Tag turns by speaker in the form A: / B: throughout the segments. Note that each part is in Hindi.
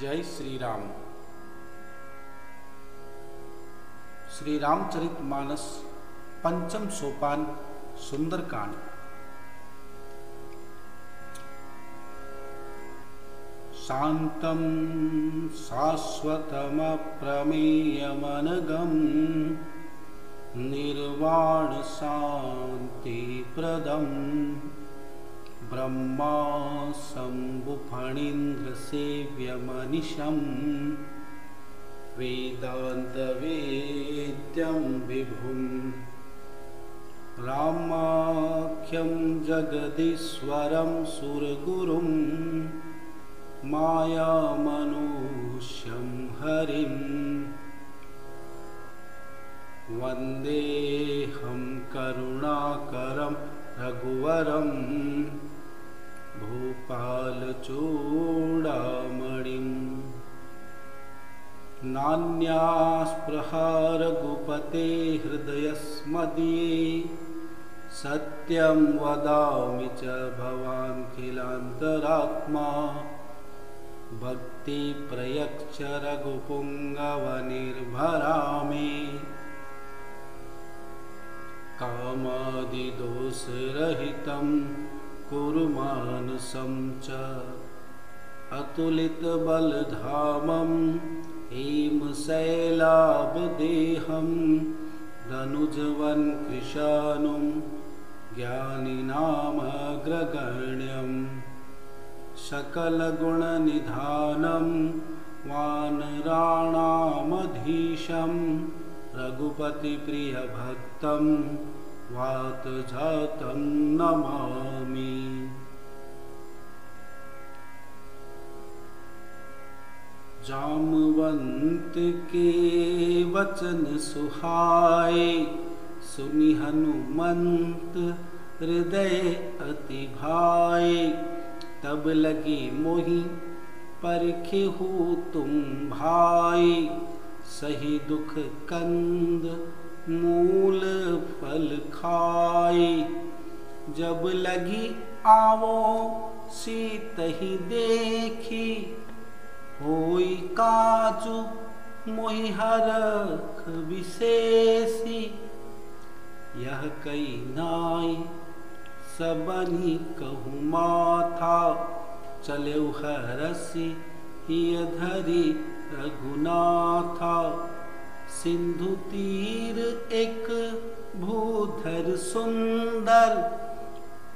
A: जय श्री राम। श्री रामचरितमानस पंचम सोपान सुंदरकांड। शांतं शाश्वतमप्रमेयमनघं निर्वाण शान्तिप्रदम् ब्रह्मा शम्भुफणीन्द्रसेव्यमनिशं वेदान्तवेद्यं विभुं रामाख्यं जगदीश्वरं सुरगुरुं मायामनुष्यं हरिं वन्देऽहं करुणाकरं रघुवरं भूपालचूडामणिम् नान्यास्पृहा रघुपते हृदयस्मदीये सत्यं वदामि च भवान्खिलान्तरात्मा भक्ति प्रयच्छ रघुपुङ्गवनिर्भरामि कामादिदोषरहितं कुरु मानसं च अतुलितबलधामं हेमशैलाभदेहं धनुजवन् कृशानुं ज्ञानिनामग्रगण्यं सकलगुणनिधानं वानराणामधीशं रघुपतिप्रियभक्तं वातजातं नमामि। जामवंत के वचन सुहाए सुनि हनुमंत हृदय अति भाए तब लगी मोहि परखेहु तुम भाई सही दुख कंद मूल फल खाए जब लगी आवो सीतहि देखी होई काजु मोहि हरख विशेषी यह कई नाई सबनि कहु माथा चले हरसि हिय धरि रघुनाथा सिंधु तीर एक भूधर सुंदर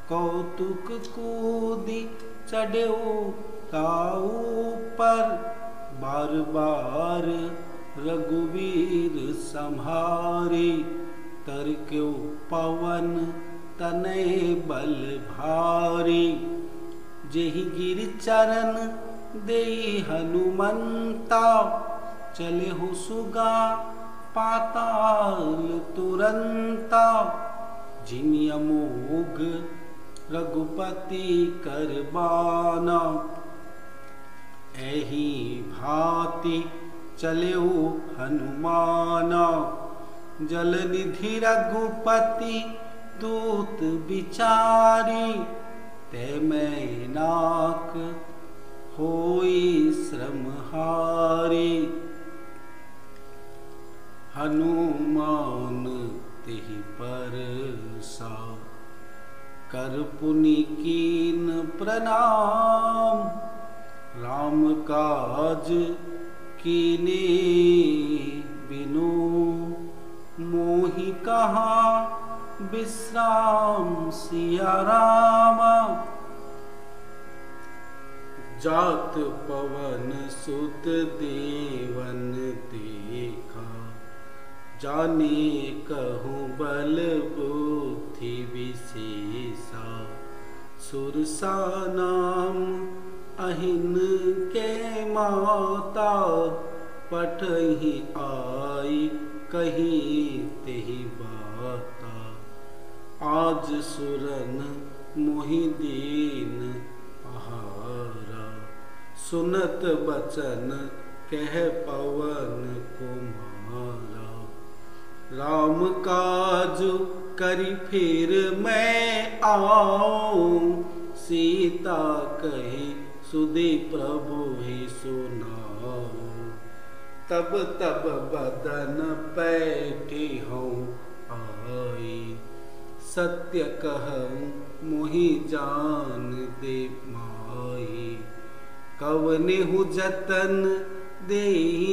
A: कौतुक कूदी चढ़ो ताऊ पर बार बार रघुवीर संहारी तरक्यो पवन तनय बल भारी जेहि गिर चरण देई हनुमंता चले हो सुगा पाताल तुरंता जिमि अमोघ रघुपति करबाना एहि भांति चले हनुमाना जलनिधि रघुपति दूत विचारी ते मैनाक होई श्रमहारी हनुमान तिहि परसा कर पुनि कीन प्रणाम राम काज कीने बिनु मोहि कहाँ विश्राम सिया राम जात पवन सुत देवन देखा जाने कहूँ बल बुद्धि विशेषा सुरसा नाम अहिन के माता पठहि आई कहीं तेहि बाता आज सुरन मोहि दीन पहारा सुनत बचन कह पवन कुमारा राम काज करी फिर मैं आऊं सीता कही सुधि प्रभु ही सुनाओ। तब तब बदन पैठी हूँ आई, सत्य कहूँ मोहि जान दे माई। कवने हु जतन दे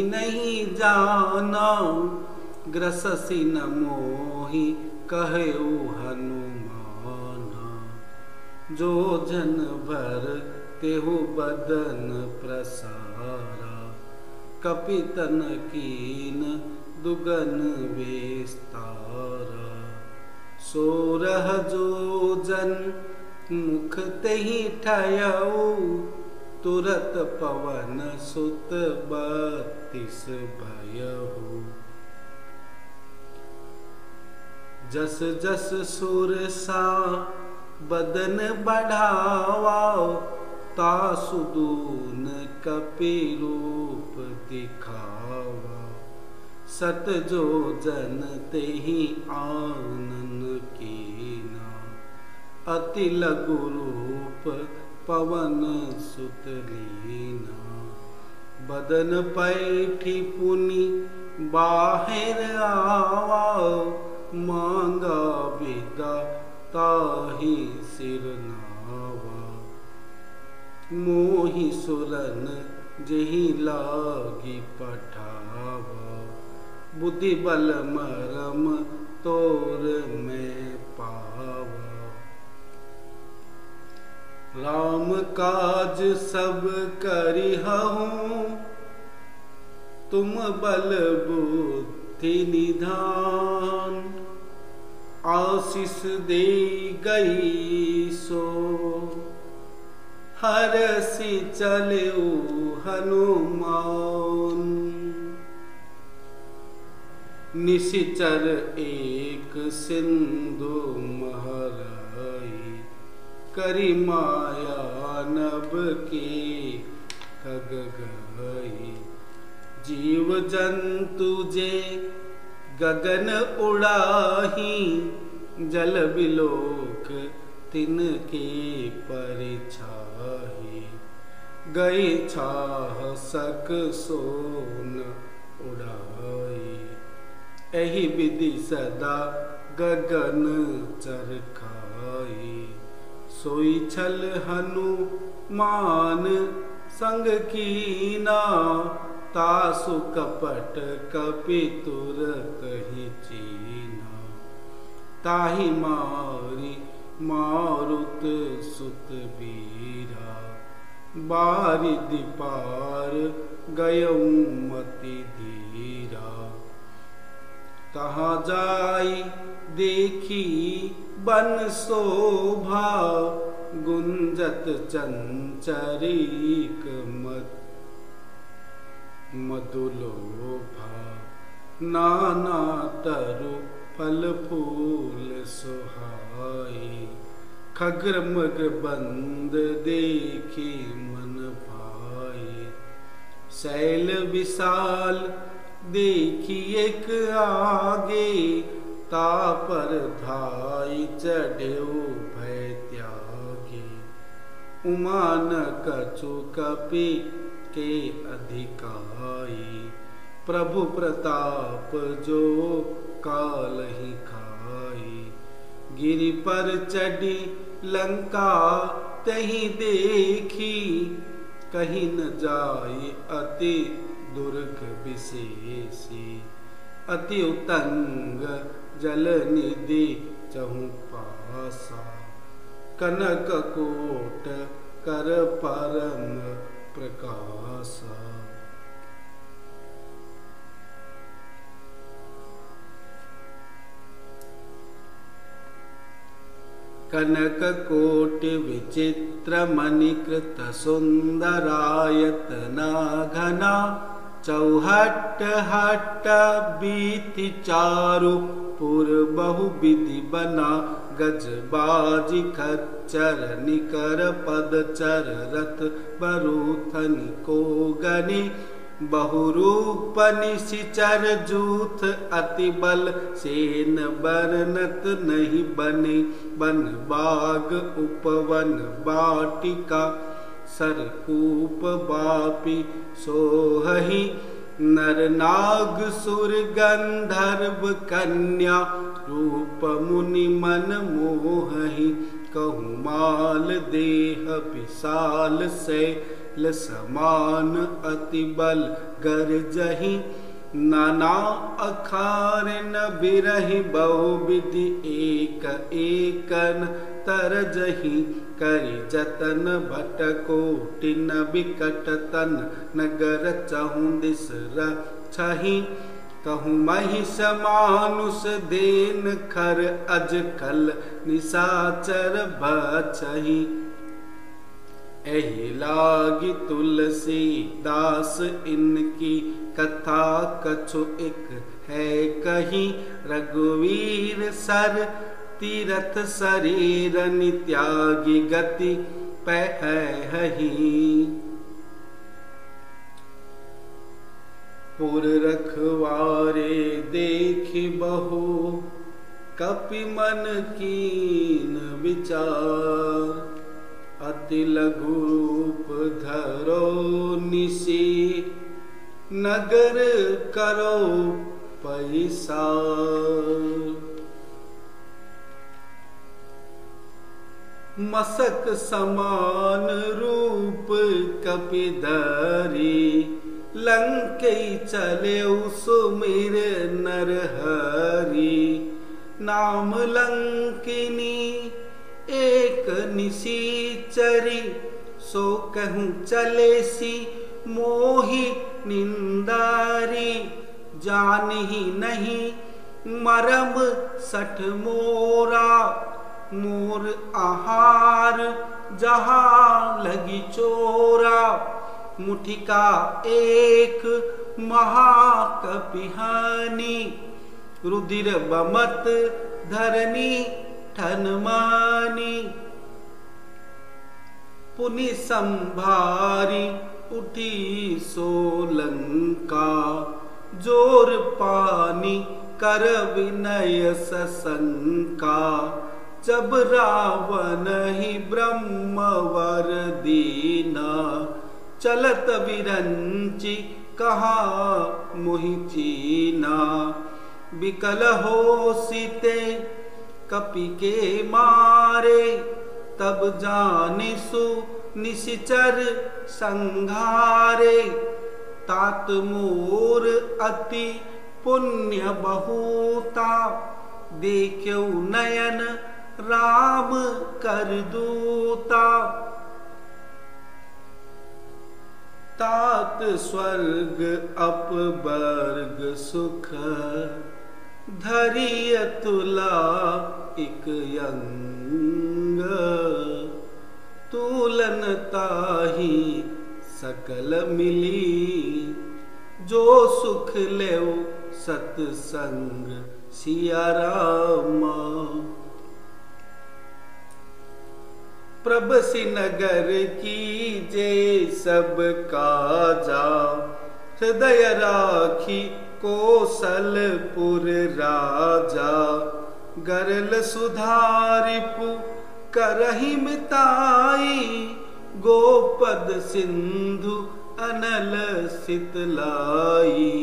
A: नहीं जाना, ग्रससी न मोहि कहु हनुमाना। जो जन भर तेहु बदन प्रसारा, कपितन कीन दुगन विस्तारा। 16 जोजन मुख तेहि ठयऊ, तुरत पवन सुत 32 भयहु। जस जस सुरसा बदन बढ़ावा, तासु दून कपि रूप दिखावा। 7 जोजन तेहि आनन कीना, अति लघु रूप पवन सुत लीना। बदन पैठी पुनि बाहिर आवा, मांगा विदा ताहि सिर नावा। मोहि सुरन जेहि लागी पठावा, बुद्धि बल मरम तोर में पावा। राम काज सब करिहऊँ, तुम बल बुद्धि निधान। आशीष दे गई सो हरसि चलेउ हनुमान। निशिचर एक सिंधु महराई, करी माया नभ के खग गई। जीव जंतु जे गगन उड़ाही, जल बिलोक तिनके परिछाही। गए छाह सक सोन उड़ाई, एहि विधि सदा गगन चरखाई। सोई छल हनुमान संग कीना, तासु कपट कपि तुरत ही चीना। ताहि मारी मारुत सुत बीरा, बारिधि पार गयऊ मति धीरा। तहाँ जाई देखी बन शोभा, गुंजत चंचरीक मधुलोभा। नाना तरु फल फूल सुहाई, खग्र मग बंद देखी मन भाई। शैल विशाल देखी एक आगे, तापर धाई चढ़ेऊ भय त्यागे। उमान कछु कपि के अधिकाई, प्रभु प्रताप जो काल ही खाई। गिरि पर चढ़ी लंका तही देखी, कहीं न जाई अति दुर्ग विशेषी। अति उतंग जल निधि चहु पासा, कनक कोट कर परम प्रकाशा। कनक कोटि विचित्र मणिकृत सुंदरायतना घना। चौहट हट बीति चारु पुर बहु विधि बना। गज बाजी खच्चर निकर पदचर रथ बरूथन को गनी। बहुरूप निशिचर जूथ अति बल सेन बरनत नहीं बने। बन बाग उपवन बाटिका सरकूप बापी सोहहि नर नाग सुर गंधर्व कन्या रूप मुनि मन मोहहि कहूँ माल देह विशाल शैल समान अति बल गरजहि नाना अखार न बिरहि बहुविधि एक एकन तरजहि करि जतन भट कोटि न बिकट तन नगर चहुँ दिस रक्षहि कहूँ महिष मानुष देन खर अजकल निशाचर बचहि एहि लागी तुलसी दास इनकी कथा कछु एक है कही रघुवीर सर तीरथ शरीर नित्यागी गति पहहि पुर रखवारे देखि बहु कपि मन कीन विचार अति लघु रूप धरो निसी नगर करो पैसा मसक समान रूप कपिधरी लंकई चले सुमिर नरहरि नाम लंकिनी एक निशीचरी सो कहूँ चले सी मोहि निंदारी जानहि नहीं मरम सठ मोरा मोर आहार जहाँ लगी चोरा मुठिका एक महाकपिहानी रुधिर बमत धरनी ठनमानी पुनि संभारी उठी सोलंका जोर पानी कर विनय सशंका जब रावण ही ब्रह्मवर दीना चलत विरंचि कहा मोहि चीना विकल हो सीते कपि के मारे तब जाने सु निशिचर संघारे तात मोर अति पुण्य बहुता देखो नयन राम कर दूता तात स्वर्ग अपवर्ग सुख धरिय तुला इक यंग तुलन ताही सकल मिली जो सुख लेव सतसंग सिया रामा प्रभसि नगर की जे सब काजा हृदय राखी कौशलपुर राजा गरल सुधारिपु करहि मिताई गोपद सिंधु अनल सितलाई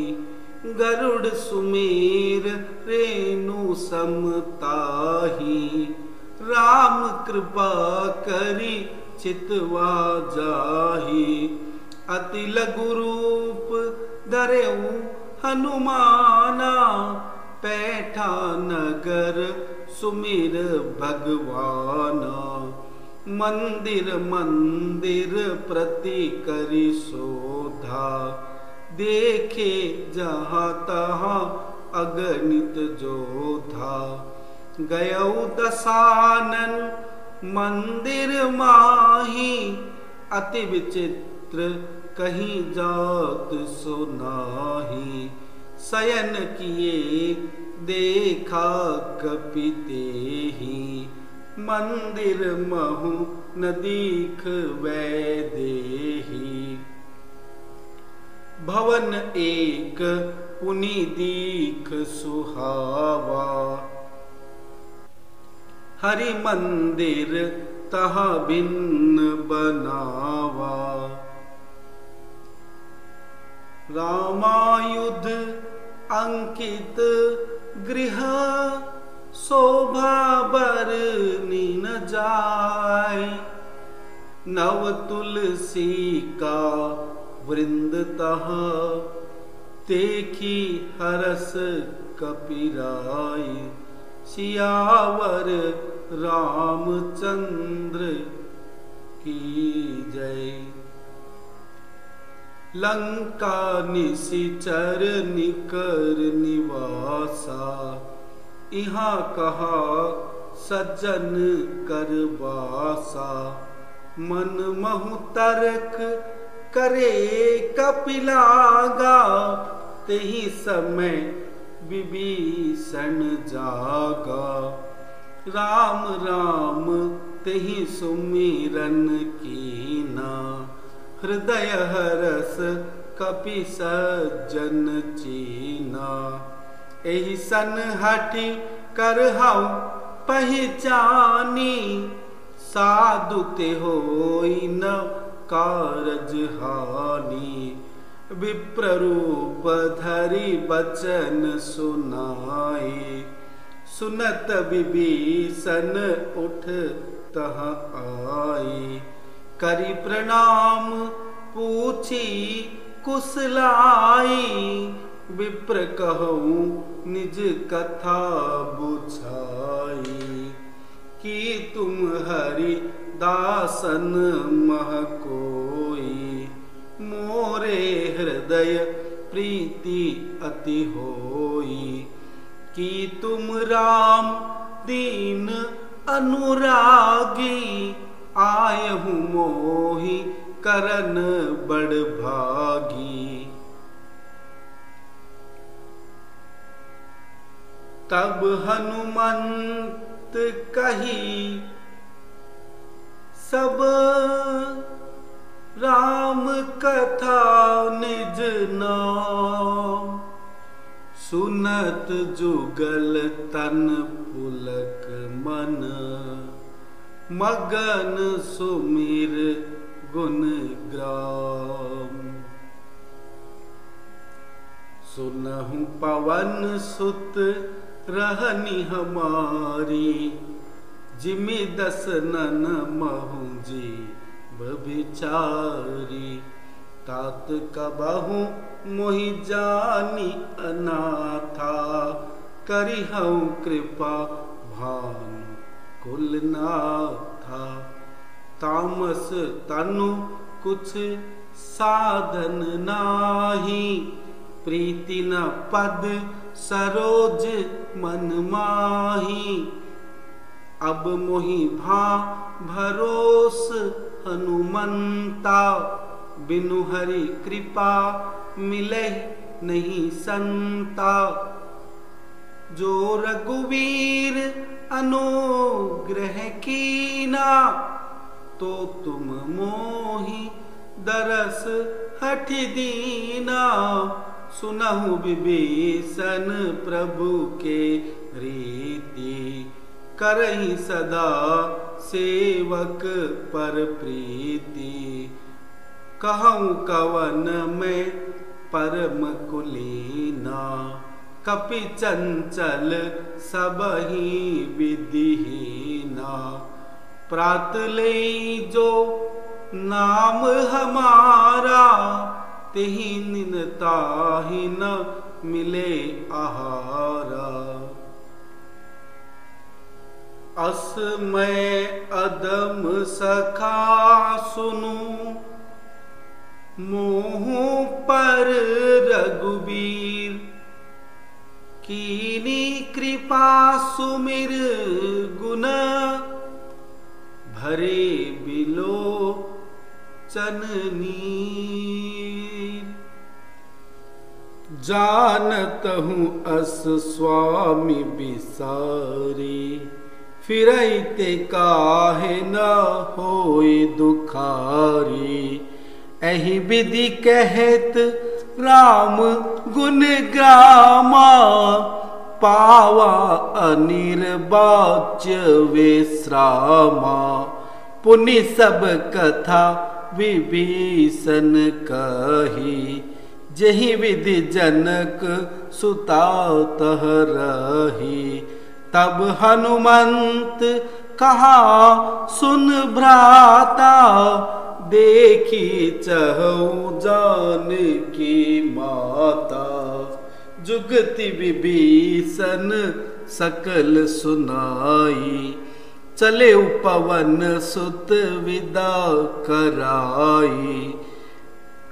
A: गरुड़ सुमेर रेणु समताही राम कृपा करी चितवा जाही अति लघु रूप धरेऊ हनुमाना पैठा नगर सुमिर भगवाना मंदिर मंदिर प्रति करी शोधा देखे जहाँ तहाँ अगणित जोधा गयौ दशानन मंदिर माही अति विचित्र कहीं जात सुनाही शयन किए देखा कपिते ही मंदिर महु न दीख वैदेही भवन एक पुनि दीख सुहावा हरि मंदिर तह भिन्न बनावा। रामायुध अंकित गृह शोभा बरनी न जाय। नव तुलसी का वृंद तह देखी हरस कपिराय। सियावर रामचंद्र की जय। लंका निशिचर निकर निवासा। इहाँ कहा सज्जन करवासा। मन महु तर्क करे कपिलागा। तेहि समय विभीषण जागा। राम राम तेहि सुमिरन कीना। हृदय हरस कपि सज्जन चीना। एहि सन हठि करहु पहचानी। साधु ते होई न कारज हानि। विप्ररूप धरि बचन सुनाए। सुनत विभीषण उठ तह आए। करि प्रणाम पूछी कुशलाई। विप्र कहूँ निज कथा बुझाई। कि तुम हरि दासन मह कोई। मोरे हृदय प्रीति अति होई। कि तुम राम दीन अनुरागी। आयहु मोहि करन बड़ भागी। तब हनुमंत कही सब राम कथा निज नाम। सुनत जुगल तन पुलक मन। मगन सुमिर गुण ग्राम। सुनहु पवन सुत रहनी हमारी। जिमि दस नन महु जीव बिचारी। तात कबहु मोहि जानी अनाथा। करिहु कृपा भानु कुलनाथा। तामस तनु कुछ साधन नाही। प्रीति न पद सरोज मन माही। अब मोहि भा भरोस हनुमंता। बिनु हरि कृपा मिले नहीं संता। जो रघुवीर अनुग्रह कीना। तो तुम मोहि दरस हठि दीना। सुनहु विभीषण प्रभु के रीति। करहि सदा सेवक पर प्रीति। कहूँ कवन में परम कुलीना। कपि चंचल सबहि विधिहीना। प्रात ले जो नाम हमारा। तेहि निन ताहि न मिले आहारा। अस मैं अदम सखा सुनु। मोहु पर रघुबीर। कीनी कृपा सुमिर गुण। भरे बिलो चननीर। जानत हूँ अस स्वामी बिसारी। फिरते काहे न होई दुखारी। एहि विधि कहत राम गुण ग्रामा। पावा अनिर्वाच्य विश्रामा। पुनि सब कथा विभीषण कही, जहि विधि जनक सुता तह रही। तब हनुमंत कहा सुन भ्राता, देखी चहु जानकी माता। जुगति विभीषण सकल सुनाई, चले पवन सुत विदा कराई।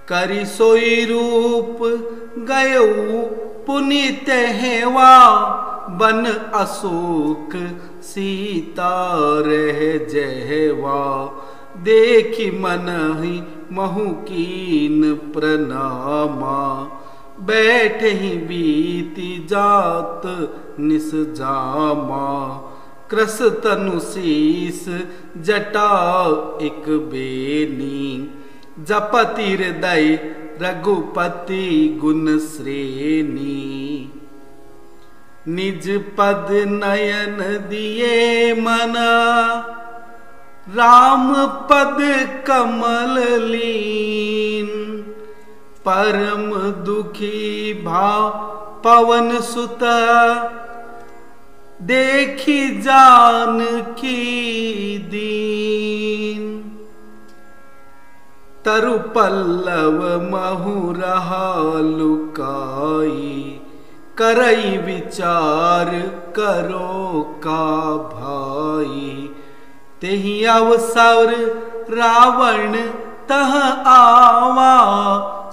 A: करि सोई रूप गयऊ पुनीत हेवा, बन अशोक सीता रह जहवा। देखी मनहि महु कीन प्रणामा, बैठहि बीति जात निस जामा। कृस तनु शीस जटा एक बेनी, जपति हृदय रघुपति गुण श्रेणी। निज पद नयन दिए मना, राम पद कमल लीन। परम दुखी भाव पवन सुत, देखी जानकी दीन। तरु पल्लव महु रहा लुकाई, करई विचार करो का भाई। तेहि अवसर रावण तह आवा,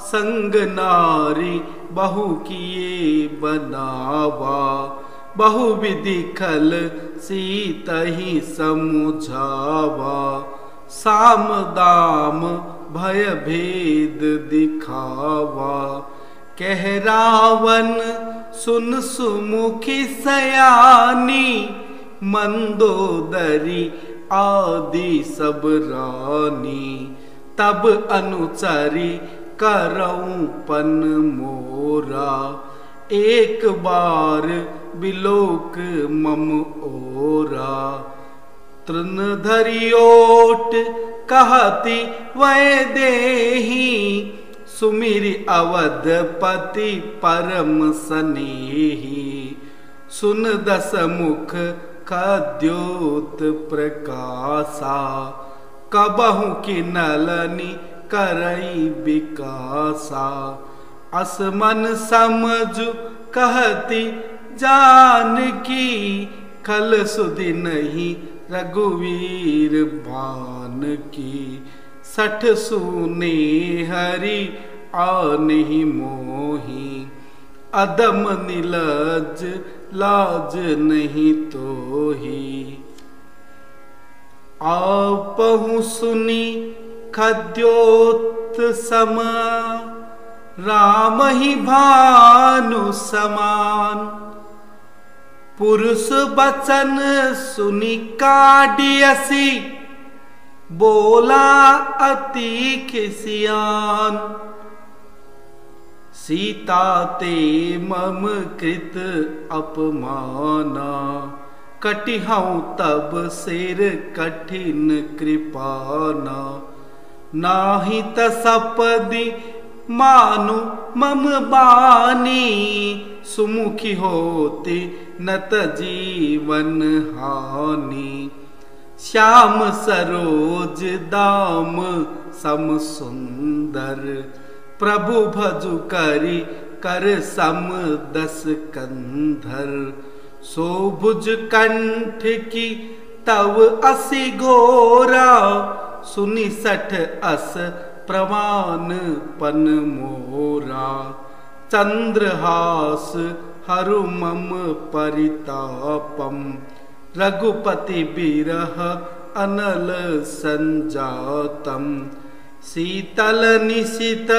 A: संग नारी बहु किए बनावा। बहु विधि खल सीतहि समुझावा, साम दाम भय भेद दिखावा। कह रावण सुन सुमुखी सयानी, मंदोदरी आदि सब रानी। तब अनुचरी करऊं पन मोरा, एक बार बिलोक मम ओरा। तृण धरि ओट कहती वै देही, सुमिरि अवधपति परम सनेही। सुन दस मुख खद्योत प्रकाशा, कबहु की नलनी करई विकासा। असमन समझ कहती जानकी, खल सुधि नहीं रघुवीर भान की। सठ सूने हरि आनहि मोही, अदम निलज लाज नहीं तोही। आपहु सुनी खद्योत सम, राम ही भानु समान। पुरुष बचन सुनि काडियसी, बोला अति खिसियान। सीता ते मम कृत अपमाना, कटिहऊँ तब सिर कठिन कृपाना। नाही तसपदि मानु मम बानी, सुमुखी होती नत जीवन हानि। श्याम सरोज दाम सम सुंदर, प्रभु भजु करि कर सम दस कंधर। सोभुज कंठ की तव असि घोरा, सुनि सठ अस प्रमाण पन मोरा। चंद्रहास हरु मम परितापम, रघुपति बिरह अनल संजातम। शीतल निशित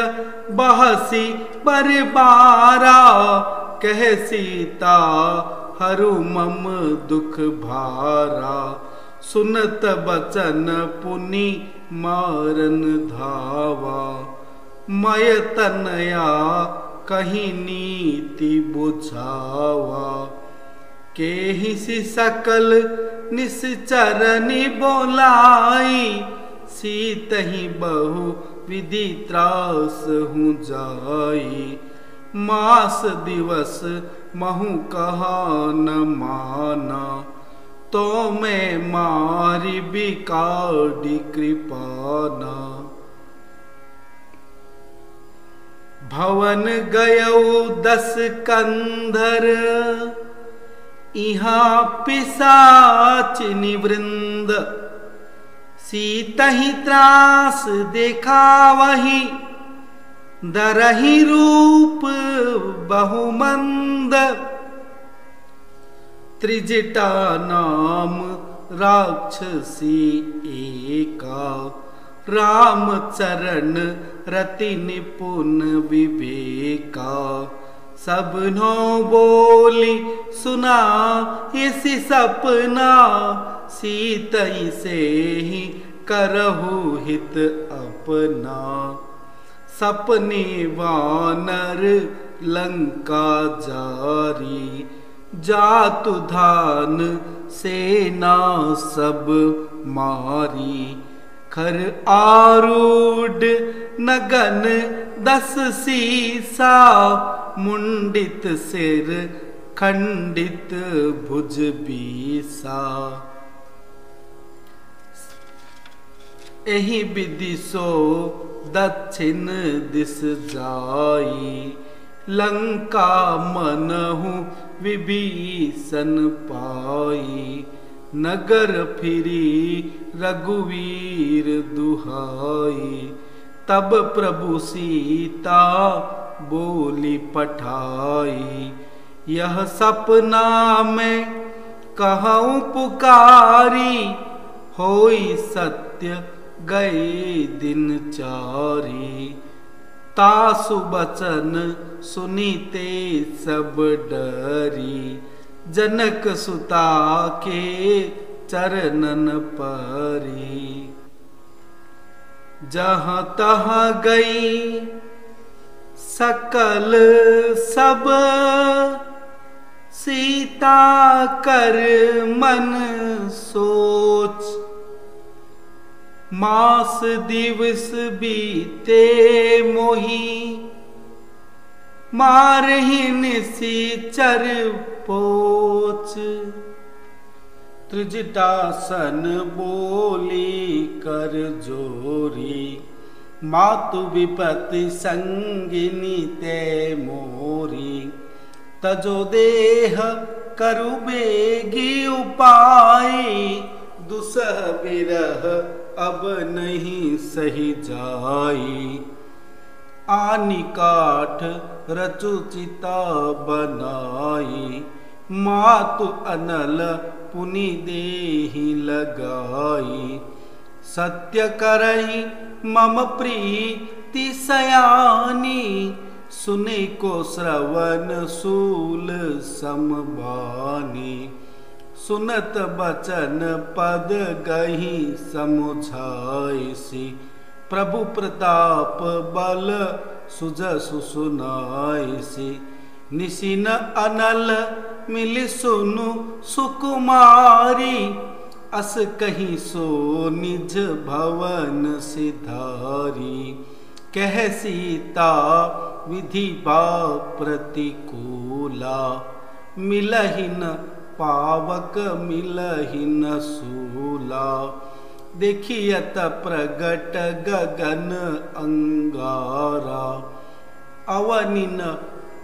A: बहसी बरबारा, कह सीता हरु मम दुख भारा। सुनत बचन पुनि मारन धावा, मय तनया कहीं नीति बुझावा। केहि सकल निश्चरनि बोलाई, सीतहि बहु विधि त्रास हूँ जाई। मास दिवस महु कहा न माना, तो मैं मारी बिकाड़ी कृपाना। भवन गयऊ 10 कंधर, इहाँ पिशाचिनी वृंद। सीतहि त्रास देखा वही, दरहि रूप बहुमंद। त्रिजटा नाम राक्षसी एका, राम चरण रति निपुण विवेका। सबनो बोली सुना इसी सपना, सीतई से ही करहु हित अपना। सपने वानर लंका जारी, जातु धान सेना सब मारी। खर आरूढ़ नगन 10 सीसा, मुंडित सिर खंडित भुज बीसा। एहि विधि सो दक्षिण दिस जाई, लंका मनहु विभीषण पाई। नगर फिरी रघुवीर दुहाई, तब प्रभु सीता बोली पठाई। यह सपना में कहूँ पुकारी, होई सत्य गए दिन चारी। तासु बचन सुनीते सब डरी, जनक सुता के चरणन परी। जहाँ तहाँ गई सकल सब, सीता कर मन सोच। मास दिवस बीते मोही, मारहि निशिचर पोच। त्रिजटासन बोली कर जोरी, मातु विपत्ति संगिनी ते मोरी। तजो देह करु बेगी उपाय, दुसह विरह अब नहीं सही जाई। आनी काठ रचु चिता बनाई, मातु अनल पुनि देहि लगाई। सत्य करहि मम प्रीति सयानी, सुने को श्रवण सूल समबानी। सुनत बचन पद गही समुझाइसी, प्रभु प्रताप बल सुजसु सुनाइसी। निशिन अनल मिल सुनु सुकुमारी, अस कहीं सो निज भवन सिधारी। कह सीता विधि बा प्रतिकूला, मिलहि न पावक मिलहि न सूला। देखियत प्रगट गगन अंगारा, अवनि न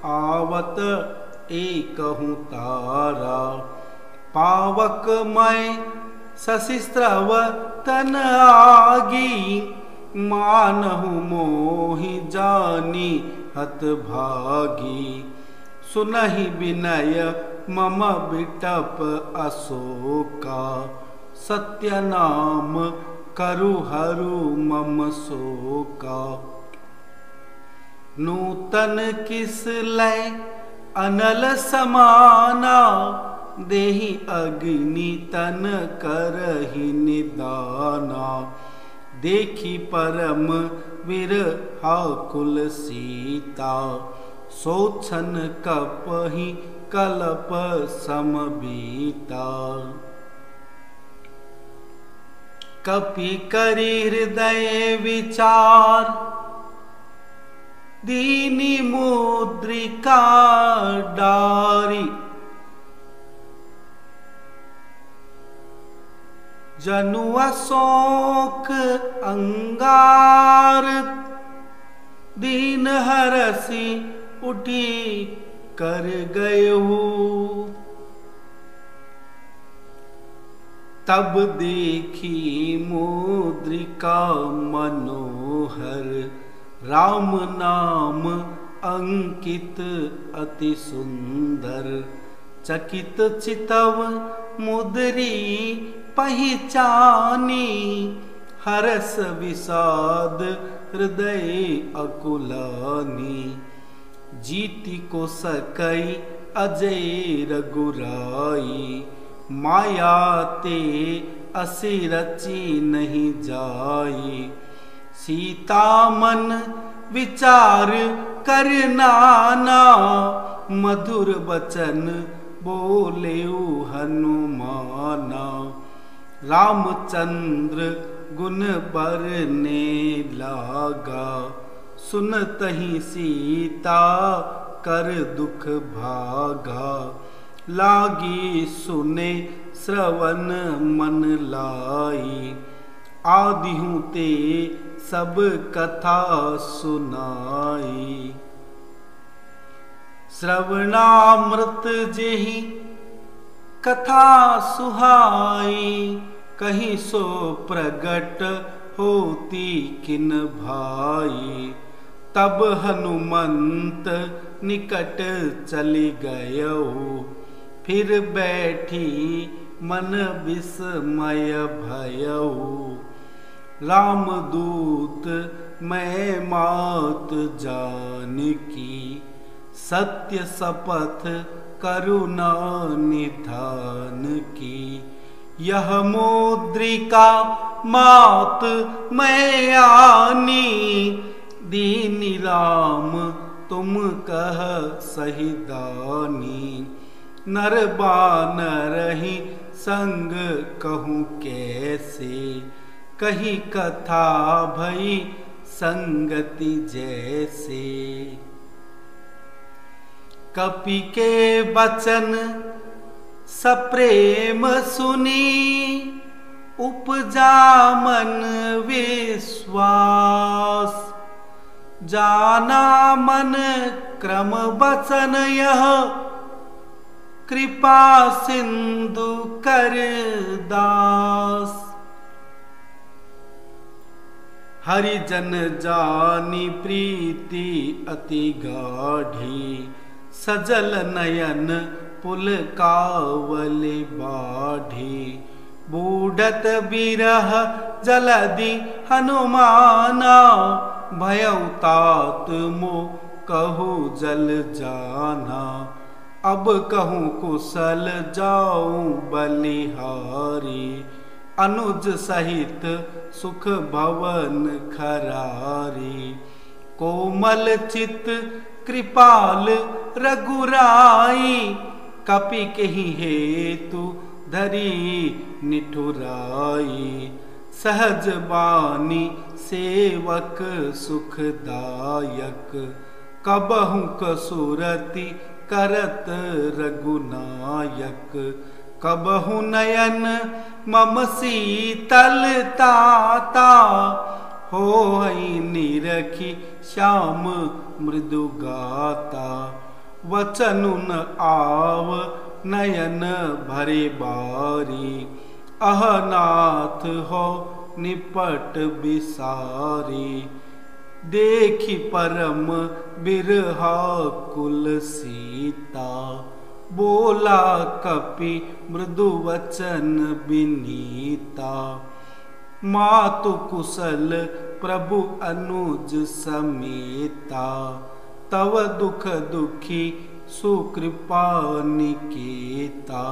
A: आवत एकहु तारा। पावक मैं सशिस्त्रव तन आगी, मानहु मोहि जानी हत भागी। सुनहि विनय मम बिटप अशोका, सत्य नाम करु हरु मम शोका। नूतन किस लय अनल समाना, देहि अग्नि तन करहि निदाना। देखी परम विरहाकुल सीता, सोछन कपहि कलप समबीता। कपि करि हृदय विचार, दीनी मुद्रिका डारी। जनु अशोक अंगार, दीन हरसी उठी कर गयहु। तब देखी मुद्रिका मनोहर, राम नाम अंकित अति सुंदर। चकित चितव मुद्री पहचानी, हरस विषाद हृदय अकुलानी। जीति को सकई अजय रघुराई, माया ते असि रची नहीं जाई। सीता मन विचार कर नाना, मधुर बचन बोले हनुमाना। रामचंद्र गुण बरने लागा, सुनतहि सीता कर दुख भागा। लागी सुने श्रवण मन लाई, आदिहु ते सब कथा सुनाई। श्रवणामृत जेहि कथा सुहाई, कहीं सो प्रगट होती किन भाई। तब हनुमंत निकट चली गयो, फिर बैठी मन विस्मय भयऊ। रामदूत मैं मात जानकी, सत्य शपथ करुणा निधान की। यह मुद्रिका मात मैं आनी, दीनी राम तुम कह सही दानी। नर बानर ही संग कहूँ कैसे, कही कथा भई संगति जैसे। कपि के बचन सप्रेम सुनी, उपजा मन विश्वास। जाना मन क्रम बचन यह, कृपा सिंधु कर दास। हरिजन जानी प्रीति अति गाढ़ी, सजल नयन पुल कावली बाढ़ी। बूढ़त बिरह जलधि हनुमाना, भयउ तात मो कहु जल जाना। अब कहूँ कुशल जाऊं बलिहारी, अनुज सहित सुख भवन खरारी। कोमल चित कृपाल रघुराई, कपि केहि हेतु धरी निठुराई। सहज बानी सेवक सुखदायक, कबहु कसुरति करत रघुनायक। कबहु नयन मम शीतल ताता, होई निरखी श्याम मृदु गाता। वचनु न आव नयन भरे बारी, अहनाथ हो निपट बिसारी। देखी परम बिरहा कुल सीता, बोला कपि मृदु वचन बिनीता। मातु कुशल प्रभु अनुज समेता, तव दुख दुखी सुकृपा निकेता।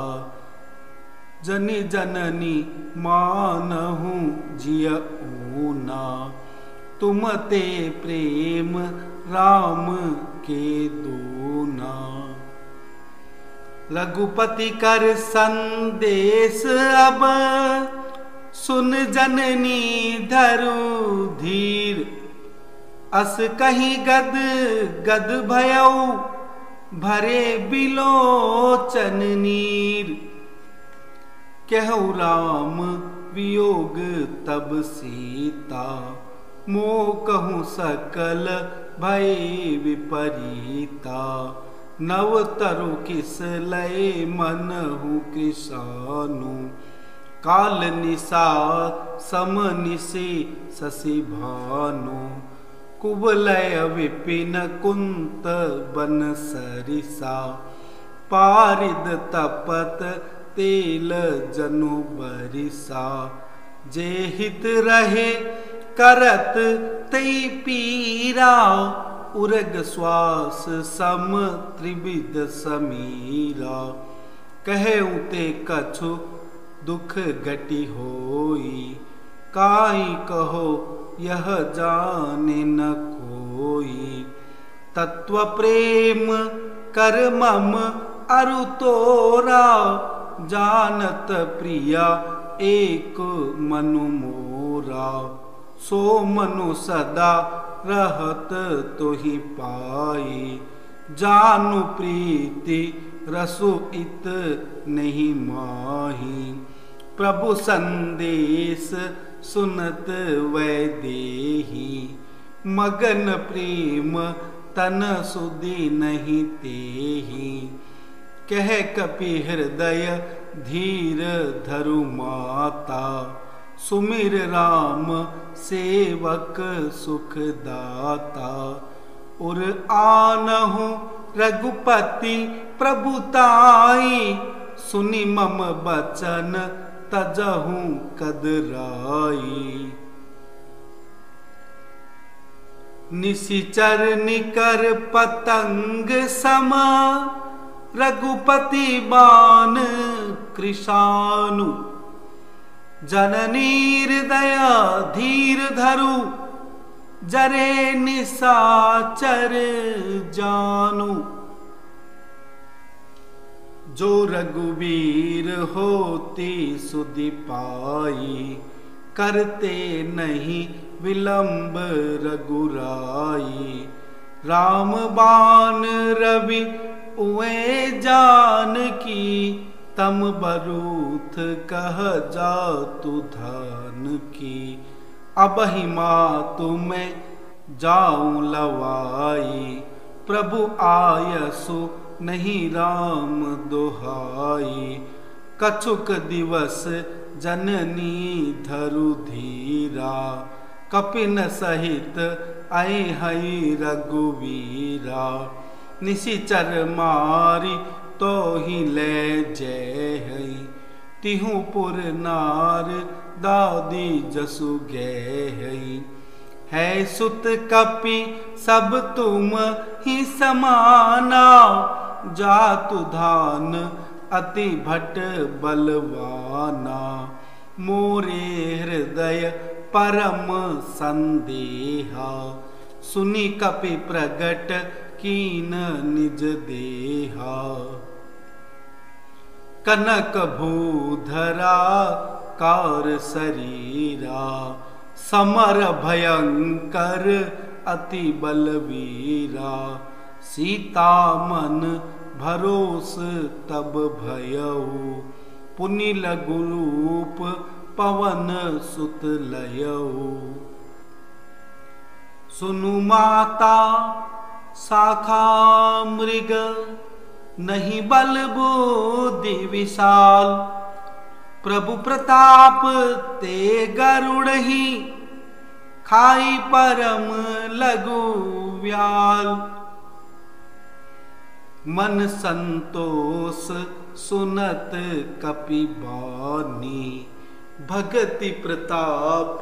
A: जनि जननी मानहु जिय ऊना, तुम ते प्रेम राम के दूना। रघुपति कर संदेश अब, सुन जननी धरु धीर, अस कहीं गद गद भयऊ, भरे बिलोचन नीर। कहु राम वियोग तब सीता, मोह कहूँ सकल भय विपरीता। नव तरु किस लय मनहु कृशानु, काल निशा सम निशि शशि भानु। कुवलय विपिन कुंत बन सरिसा, पारिद तपत तेल जनु बरिसा। जे हित रहे करत तई पीरा, उरग श्वास सम त्रिविध समीरा। कहे उते कछु दुख घटी होई, काई कहो यह जाने न कोई। तत्व प्रेम कर मम अरु तोरा, जानत प्रिया एक मनु मोरा। सो मनु सदा रहत तोहि पाई, जानु प्रीति रसु इत नहीं माही। प्रभु संदेश सुनत वैदेही, मगन प्रेम तन सुधि नहीं तेही। कह कपि हृदय धीर धरु माता, सुमिर राम सेवक सुख दाता। उर आनहु रघुपति प्रभुताई, सुनि मम बचन तजहु कदराई। निशिचर निकर पतंग समा, रघुपति बाण कृशानु। जननी हृदय धीर धरु, जरे निशाचर जानु। जो रघुवीर होती सुधि पाई, करते नहीं विलंब रघुराई। राम बाण रवि उए जानकी, तम बरूथ कह जातु धान की। अब ही मातु मैं जाऊं लवाई, प्रभु आयसु नहीं राम दोहाई। कछुक दिवस जननी धरु धीरा, कपिन सहित आई हई रघुवीरा। निशिचर मारी तो ही ले जय हई, तिहु पुर नार दादी जसु गए हई। है सुत कपि सब तुम ही समाना, जातु धान अति भट बलवाना। मोरे हृदय परम संदेहा, सुनि कपि प्रगट कीन निज देहा। कनक भूधरा कार शरीरा, समर भयंकर अति बलवीरा। सीता मन भरोस तब भयऊ, पुनि लघु रूप पवन सुत लयऊ। सुनु माता शाखा मृग, नहीं बल बुद्धि विशाल। प्रभु प्रताप ते गरुड़ ही, खाई परम लघु व्याल। मन संतोष सुनत कपि बानी, भगति प्रताप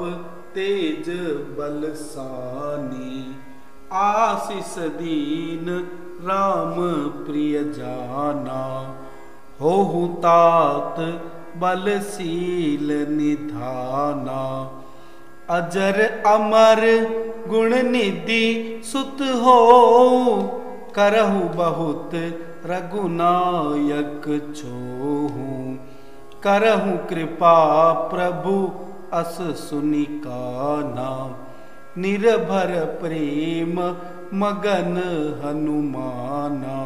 A: तेज बलसानी। आशीष दीन राम प्रिय जाना, होहु तात बलशील निधाना। अजर अमर गुण निधि सुत हो, करहु बहुत रघुनायक छोहू। करहु कृपा प्रभु अस सुनि काना। निर्भर प्रेम मगन हनुमाना।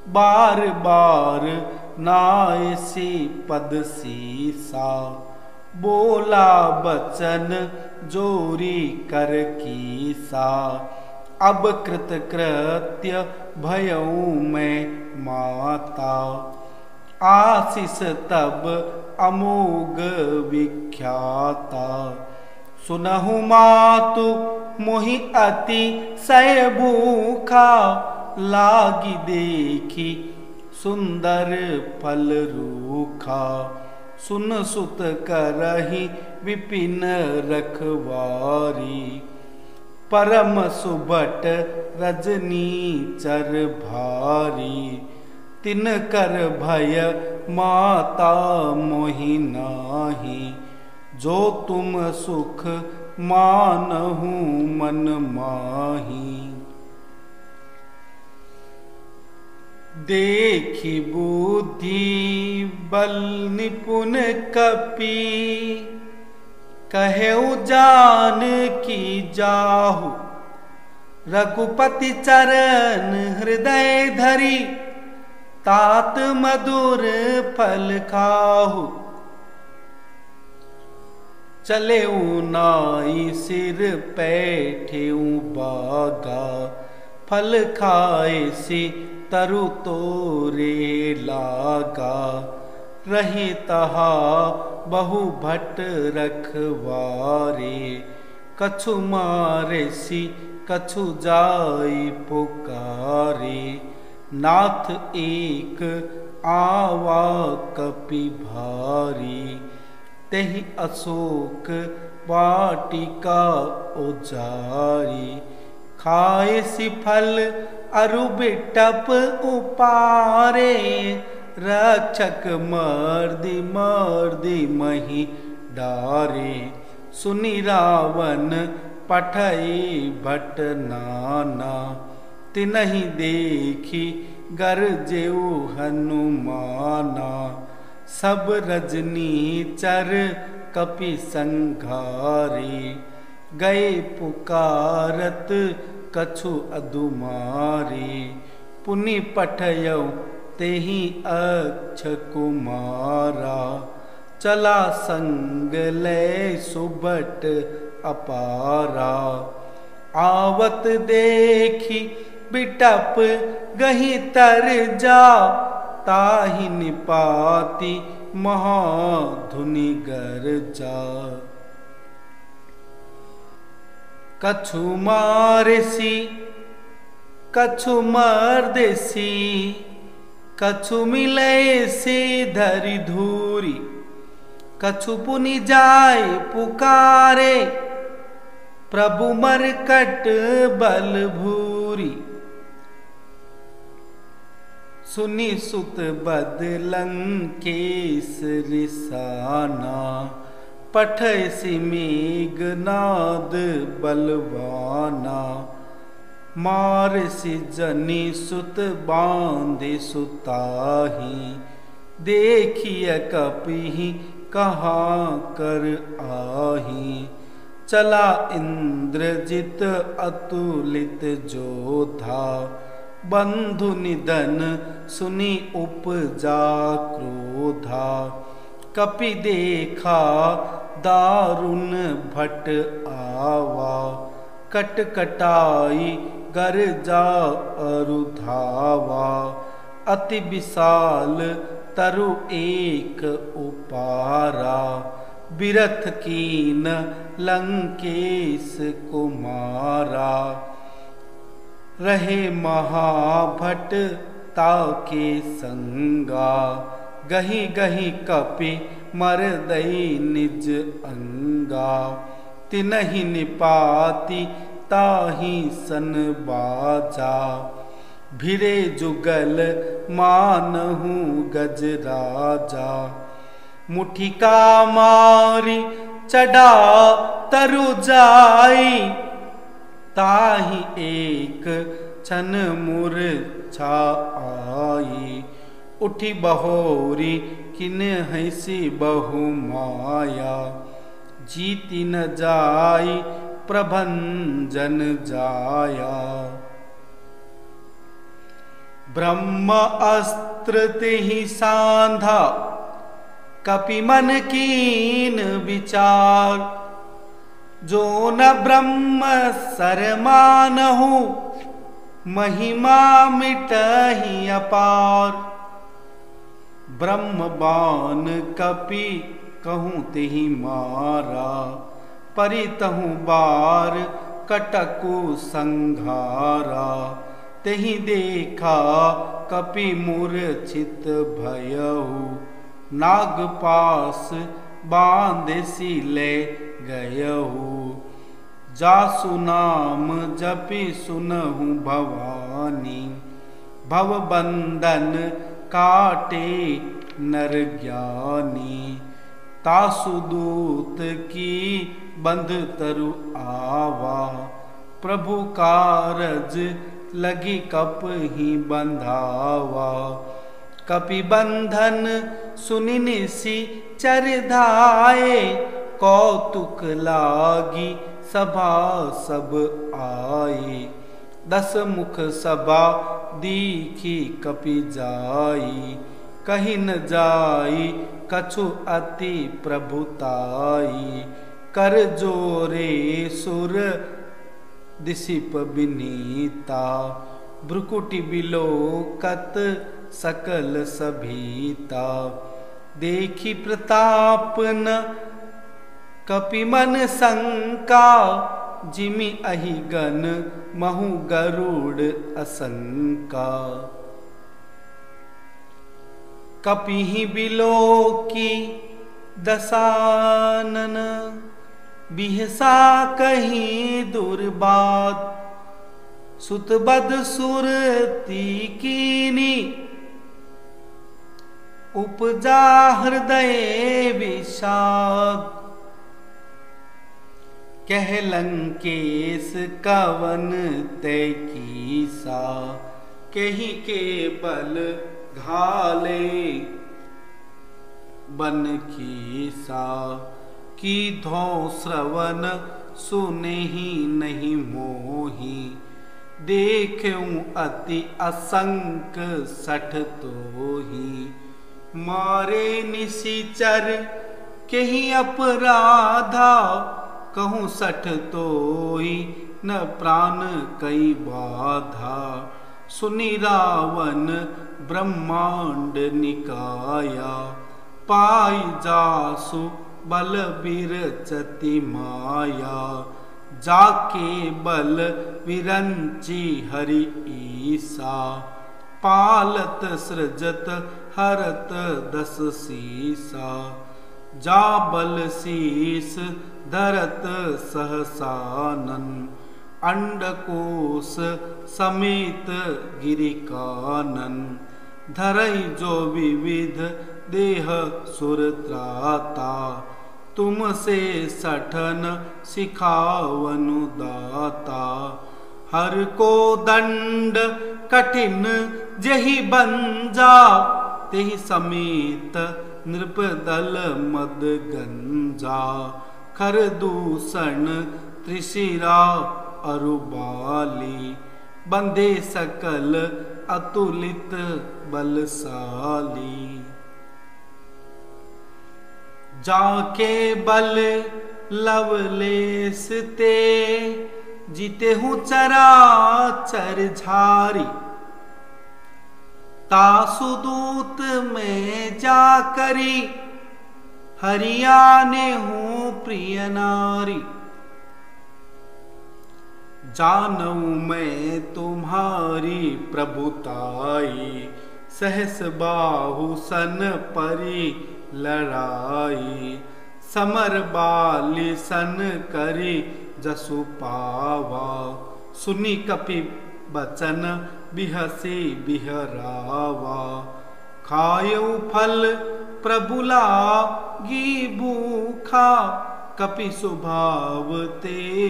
A: बार बार नायसी पद सीसा। बोला बचन जोरी कर कीसा। अब कृत कृत्य भयऊ मैं माता। आशीष तब अमोघ विख्याता। सुनहु मातु मोहि अति सय भूखा। लागी देखी सुंदर फल रूखा। सुन सुत करहि विपिन रखवारी। परम सुबट रजनी चर भारी। तिन कर भय माता मोहि नाही। जो तुम सुख मानहु मन माही। देखी बुद्धि बल निपुण कपि। कहेउ जान की जाहु। रघुपति चरण हृदय धरी। तात मधुर फल खाहु। चले नाई सिर पैठेऊ बागा। फल खाए सी तरु तोरे लागा। रही तहा बहु भट रखवारे। कछु मारे सी कछु जाई पुकारे। नाथ एक आवा कपि भारी। तेहि अशोक वाटिका उजारी। खाए सी फल अरु बिटप उपारे। रक्षक मर्दि मर्दि मही डारे। सुनि रावण पठई भट नाना। तिनहि देखी गरजेउ हनुमाना। सब रजनी चर कपि संघारे। गए पुकारत कछु अदुमारे। पुनि पठयौ तेहि अक्ष कुमारा। चला संग लय सुबट अपारा। आवत देखी बिटप गही तर जा। ताहि निपाति महाधुनि गर्जा। कछु मारसी कछु मर्देसी। कछु मिले से धरि धूरी। कछु पुनि जाय पुकारे। प्रभु मरकट बल भूरी। सुनि सुत बद लंकेश रिसाना। पठयसि मेघनाद बलवाना। मारसि जनि सुत बांधे सुताही। देखिय कपिहि कहाँ कर आही। चला इंद्रजित अतुलित जोधा। बंधु निधन सुनि उपजा क्रोधा। कपि देखा दारुण भट आवा। कटकटाई गर्जा अरुधावा। अति विशाल तरु एक उपारा। बिरथ कीन लंकेश कुमारा। रहे महाभट ताके संगा। गही गही कपि मरदई निज अंगा। तिनहि निपाति ताहि सन बाजा। भिरे जुगल मानहु गज राजा। मुठिका मारी चढ़ा तरु जाई। ताहि एक छन मूर्छा आई। उठी बहोरी किन हैसी बहु माया, जीती न जाई प्रभंजन जाया। ब्रह्म अस्त्र तिहि सांधा, कपि मन कीन विचार, जो न ब्रह्म सर मानहु, महिमा मिटहि अपार। ब्रह्म बाण कपि कहूँ तिहि मारा, परितहु बार कटकु संघारा। तेहि देखा कपि मूर्छित भयहु, नागपास बांधेसी ले गयहु। जासु नाम जपि सुनहु भवानी, भवबंधन काटे नर ज्ञानी। तासु दूत की बंध तरु आवा, प्रभु कारज लगी कप ही बंधावा। कपि बंधन सुनि निसी चर धाये, कौतुक लागी सभा सब आए। 10 मुख सभा दीखी कपि जाई, कहीं न जाई कछु अति प्रभुताई। कर जोरे सुर दिसिप विनीता, भ्रुकुटि बिलोकत सकल सभीता। देखी प्रताप न कपि मन शंका, जिमि अहिगन महु गरुड़ असंका। कपिहि बिलोकी दसानन, बिहसा कहीं दुर्बाद। सुतबद सुरती कीनी, उपजा हृदय विषाद। कह लंकेश कवन तय कीसा, कहीं के बल घाले बन कीसा। की धौ श्रवण सुने ही नहीं मोही, देखूं अति असंक सठ तो ही। मारे निशिचर कहीं अपराधा, कहूँ सठ तो ही न प्राण कई बाधा। सुनि रावण ब्रह्मांड निकाया, पाई जासु बल विरचति माया। जाके बल विरंची हरि ईसा, पालत सृजत हरत 10 सीसा। जा बल शीस धरत सहसानन, अंडकोश समेत गिरिकानन। धरई जो विविध देह सुरत्राता, तुमसे सठन सिखावनु दाता। हर को दंड कठिन जहि बंजा, तेहि समेत नृपदल मद गंजा। खर दूषण त्रिशिरा अरुबाली, बंधे सकल अतुलित बलशाली। जाके बल लवलेस ते, जीते हूँ चराचर झारी। तासु दूत में जा करी, हरियाने हूँ प्रिय नारी। जानूं मैं तुम्हारी प्रभुताई, सहस बाहु सन परी लड़ाई। समर बाली सन करी जसु पावा, सुनी कपि बचन बिहसी बिहरावा। खायऊ फल प्रभुला गी भूखा, कपि स्वभाव ते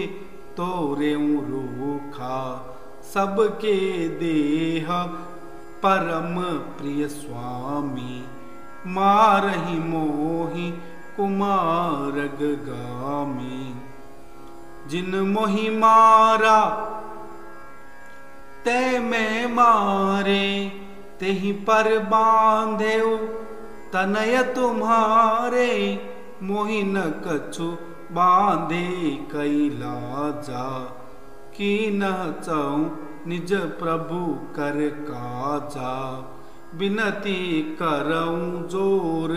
A: तोरेऊ रूखा। सबके देह परम प्रिय स्वामी, मारहि मोहि कुमारग गामी। जिन मोहि मारा ते मैं मारे, तेहि पर बांधेउ तनय तुम्हारे। मोहि न कछु बांधे कैलाजा, की न चाहूं निज प्रभु कर काजा। बिनती करऊं जोर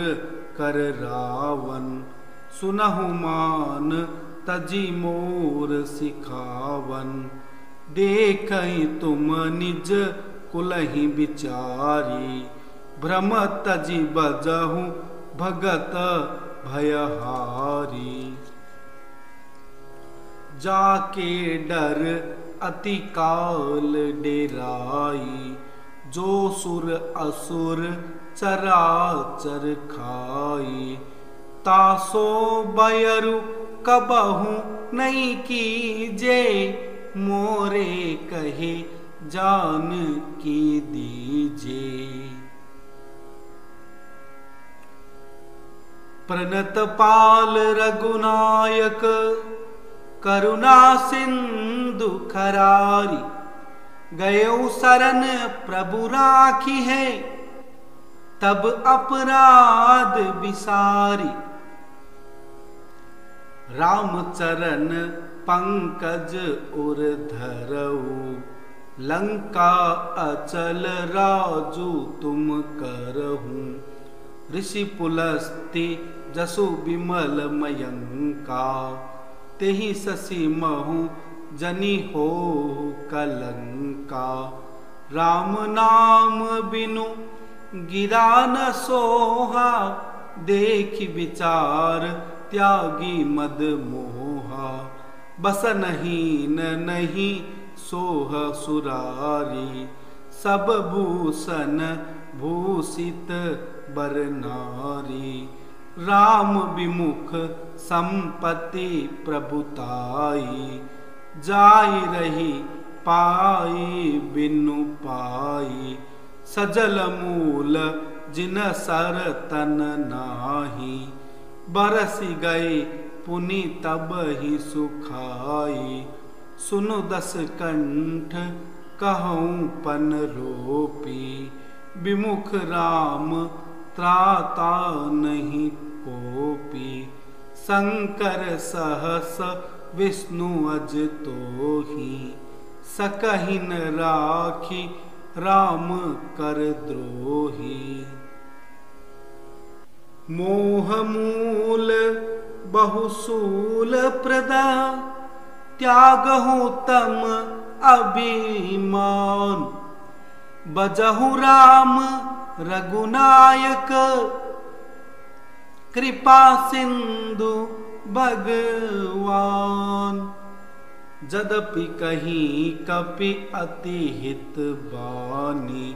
A: कर रावण, सुनहु मान तजी मोर सिखावन। देखहि तुम निज कुलहि बिचारी, भ्रम तजी बजहु भगत भयहारी। जाके डर अति काल डेराई, जो सुर असुर चराचर खाई। तासो बयरु कबहु नहीं कीजे, मोरे कहे जान की दीजे। प्रणत पाल रघुनायक, करुणा सिंधु खरारी। गयो शरण प्रभु राखी है, तब अपराध विसारी। रामचरण पंकज उर धरऊ, लंका अचल राजू तुम करहूं। ऋषि पुलस्ति जसु विमल मयंका, तेहि शशि महु जनि हो कलंका। राम नाम बिनु गिरा न सोहा, देखि विचार त्यागी मद मोहा। बसनहीन नहीं सोह सुरारी, सब भूषण भूषित बर नारी। राम विमुख संपत्ति प्रभुताई, जाई रही पाई बिनु पाई। सजल मूल जिन सर तन नाही, बरसी गए पुनि तब ही सुखाई। सुनु दस कंठ कहूँ पन रोपी, विमुख राम त्राता नहीं कोपी। शंकर सहस विष्णु अज तोहि, सकहि न राखी राम कर द्रोही। मोह मूल बहुसूल प्रदा, त्यागहु तम अभिमान। बजहु राम रघुनायक, कृपा सिंधु भगवान। जदपि कहीं कपि अति हित बानी,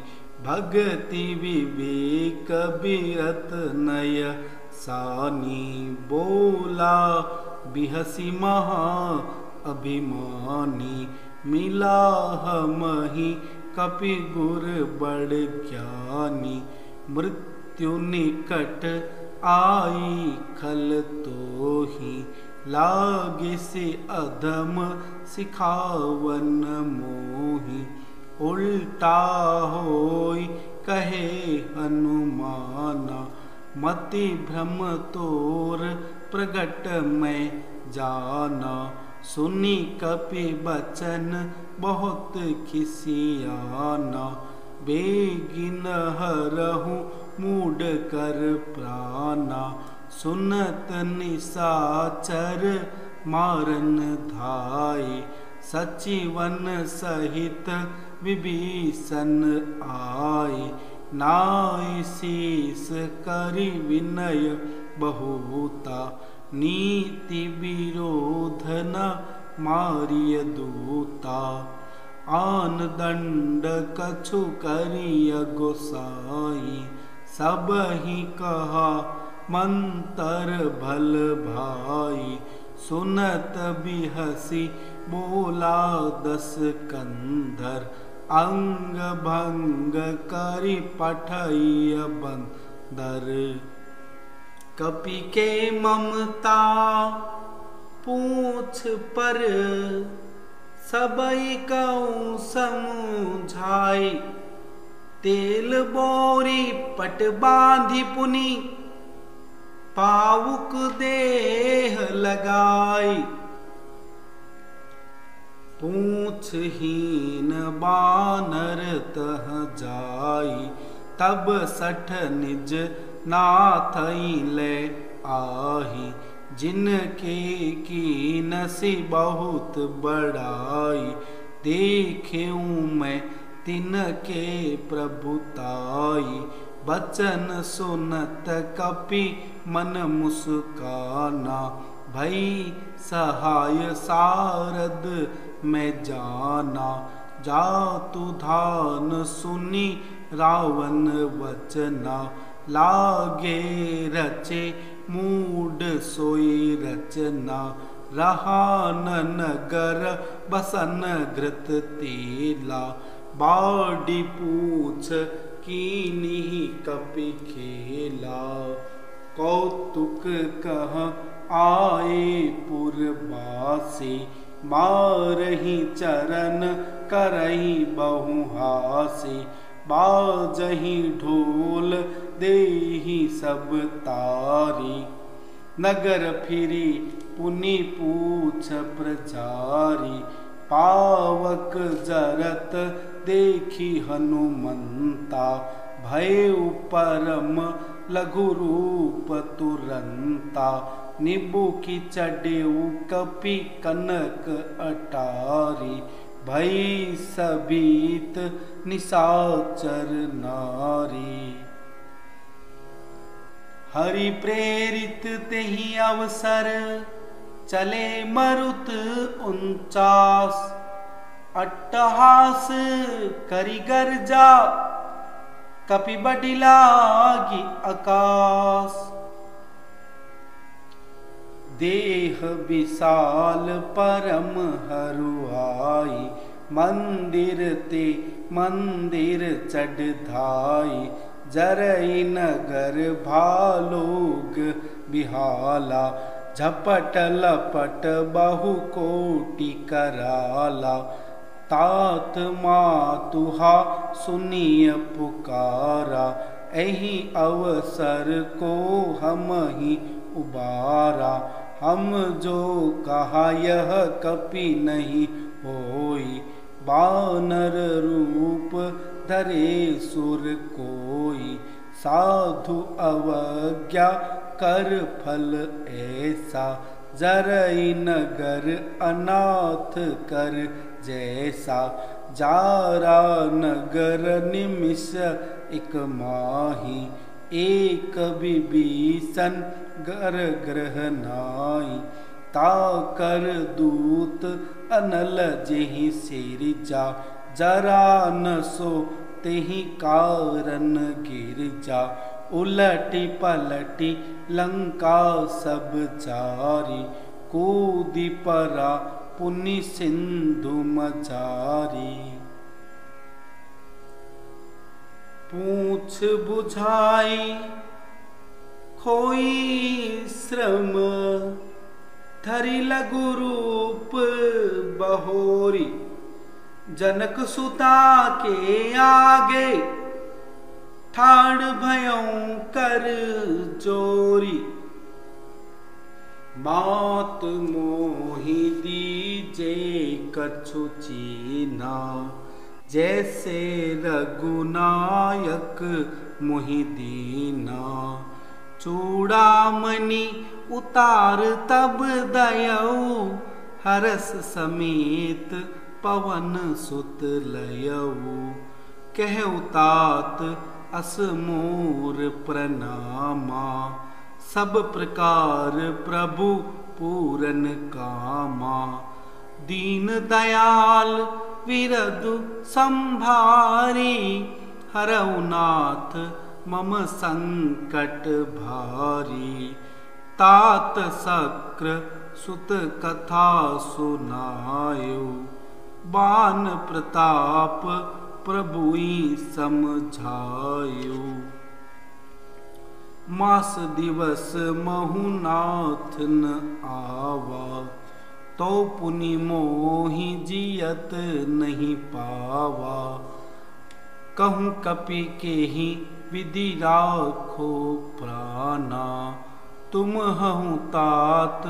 A: भगति विवेक बिरत नय सानी। बोला बिहसी महा अभिमानी, मिला हमहि कपि गुर बड़ ज्ञानी। मृत्यु निकट आई खल तोहि, लागे से अधम सिखावन मोहि। उल्टा होई कहे हनुमाना, मति भ्रम तोर प्रगट में जाना। सुनी कपि बचन बहुत खिसियाना, बेगिन हरहु मूड कर प्राणा। सुनत निशाचर मारन धाय, सचिवन सहित विभीषण आए। नाय शीस करि विनय बहुता, नीति विरोध न मारिय दूता। आन दंड कछु करिय गोसाई, सब ही कहा मंतर भल भाई। सुनत बिहसी बोला दस कंधर, अंग भंग करि पठैय बंदर। कपि के ममता पूछ पर, सबई कहूँ समझाई। तेल बोरी पट बांधी पुनि, पावुक देह लगाई। पूछहीन बानर तह जाई, तब सठ निज नाथई ले आही। जिनके कीनसी बहुत बड़ाई, देखेऊं मैं तिनके प्रभुताई। बचन सुनत कपि मन मुस्काना, भई सहाय सारद में जाना। जातु धान सुनी रावण वचना, लागे रचे मूड सोई रचना। रहा न नगर बसन घृत तेला, बाड़ी पूछ कीनी कपि खेला। कौतुक कह आए पुरवासी, मारही चरण करही बहुहासी। बाजही ढोल देही सब तारी, नगर फिरी पुनि पूछ प्रचारी। पावक जरत देखी हनुमंता, भयउ परम लघु रूप तुरंता। निबुकी चढ़ेऊ कपि कनक अटारी, भई सबीत निशाचर नारी। हरि प्रेरित तेहि अवसर, चले मरुत 49। अट्टहास करि गर्जा, कपि बडि लागी आकाश। देह विशाल परम हरुआई, मंदिर ते मंदिर चढ़ धाई। जरई नगर भालोग बिहाला, झपट लपट बहु कोटि कराला। तात मातुहा सुनिय पुकारा, एहि अवसर को हम ही उबारा। हम जो कहा यह कपि नहीं होई, बानर रूप धरे सुर कोई। साधु अवज्ञा कर फल ऐसा, जरई नगर अनाथ कर जैसा। जारा नगर निमिष एक माही, एक विभीषण गर ग्रह नाई। ताकर दूत अनल जेहि सिरजा, जरा न सो तेहि कारण गिरजा। उलटी पलटी लंका सब जारी, कूदी परा पुनि सिंधु मजारी। पूछ बुझाई खोई श्रम, धरि लघु रूप बहोरी। जनक सुता के आगे, ठाड़ भयं कर जोरी। मात मोहि दीजे कछु चीना, जैसे रघुनायक मोहि दीना। चूड़ामणि उतार तब दयऊ, हरस समेत पवन सुत लयऊ। कहु तात अस मोर प्रणामा, सब प्रकार प्रभु पूरन कामा। दीन दयाल विरधु संभारी, हरऊ नाथ मम संकट भारी। तात शक्र सुत कथा सुनायो, बान प्रताप प्रभुई समझायो। मास दिवस महुनाथ न आवा, तो पुनि मोहि जियत नहीं पावा। कहूँ कपि केहि विधि राखो प्राणा, तुम हहु तात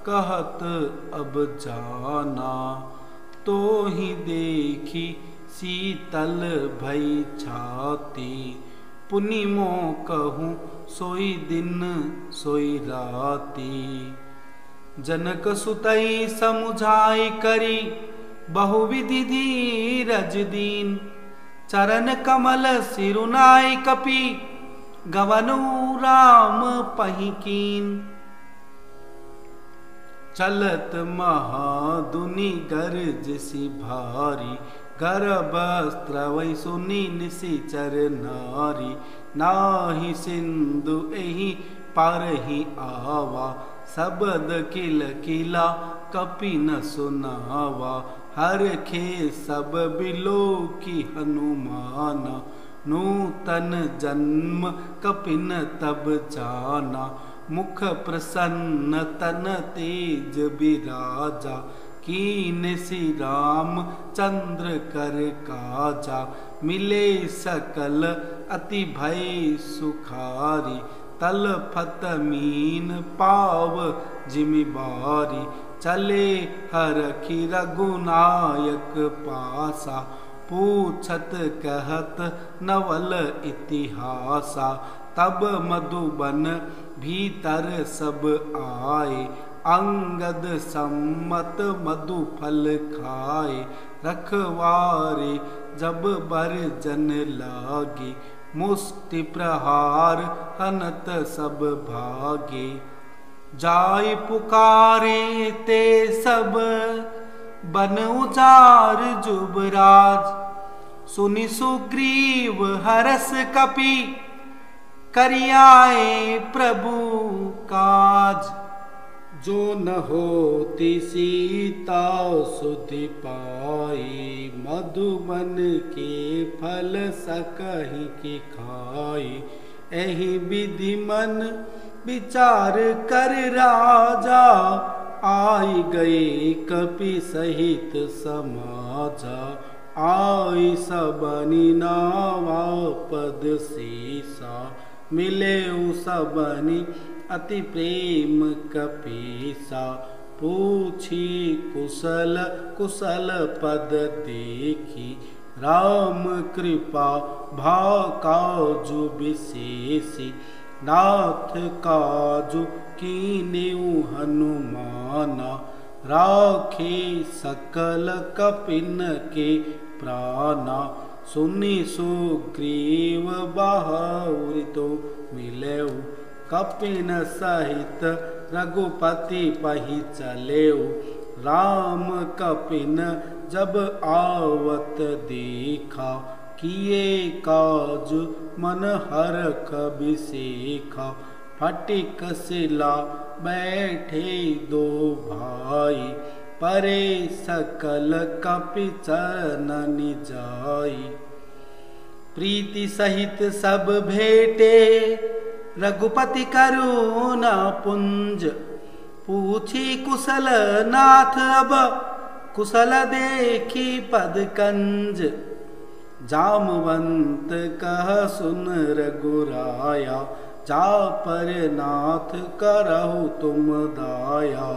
A: कहत अब जाना। तो ही देखी शीतल भई छाती, पुनि मो कहूँ सोई दिन सोई राती। जनक सुतई समुझाई करी, बहुविधि धीरज दीन। चरण कमल सिरुनाई कपि, गवनु राम पहि कीन। चलत महादुनि गरजसी भारी, गर्भस्त्रवै सुनि निशिचर नारी। नाहि सिंधु एहि पारहि आवा, शब्द किल किला कपि न सुनावा। हरखे सब बिलो की हनुमाना, नूतन जन्म कपिन तब जाना। मुख प्रसन्न तन तेज बिराजा, कीन श्री राम चंद्र कर काजा। मिले सकल अति भय सुखारी, तलफत मीन पाव जिमिबारी। चले हरखि रघुनायक पासा, पूछत कहत नवल इतिहासा। तब मधुबन भीतर सब आए, अंगद सम्मत मधु फल खाए। रखवारे जब बर जन लागे, मुष्टि प्रहार हनत सब भागे। जाय पुकारे ते सब बन उजार जुबराज, सुनि सुग्रीव हरस कपि करियाए प्रभु काज। जो न होती सीता सुधि पाई, मधुबन के फल सकहि की खाई। एहि विधि मन विचार कर राजा, आई गए कपि सहित समाजा। आई सबनि नावा पद सीसा, मिले सबनि अति प्रेम कपीसा। पूछी कुशल कुशल पद देखी, राम कृपा भाव काजु विशेषी। नाथ काजु कीन्यु हनुमाना, राखे सकल कपिन के प्राणा। सुनि सुग्रीव बहुरि तो मिलेउ, कपिन सहित रघुपति पहि चलेउ। राम कपिन जब आवत देखा, किए काज मन हरख बिसेखा। फटिक शिला बैठे दो भाई, परे सकल कपि चरणन जाई। प्रीति सहित सब भेटे, रघुपति करुणा पुंज। पूछी कुशल नाथ अब, कुशल देखी पद कंज। जामवंत कह सुन रघुराया, जा पर नाथ करहु तुम दाया।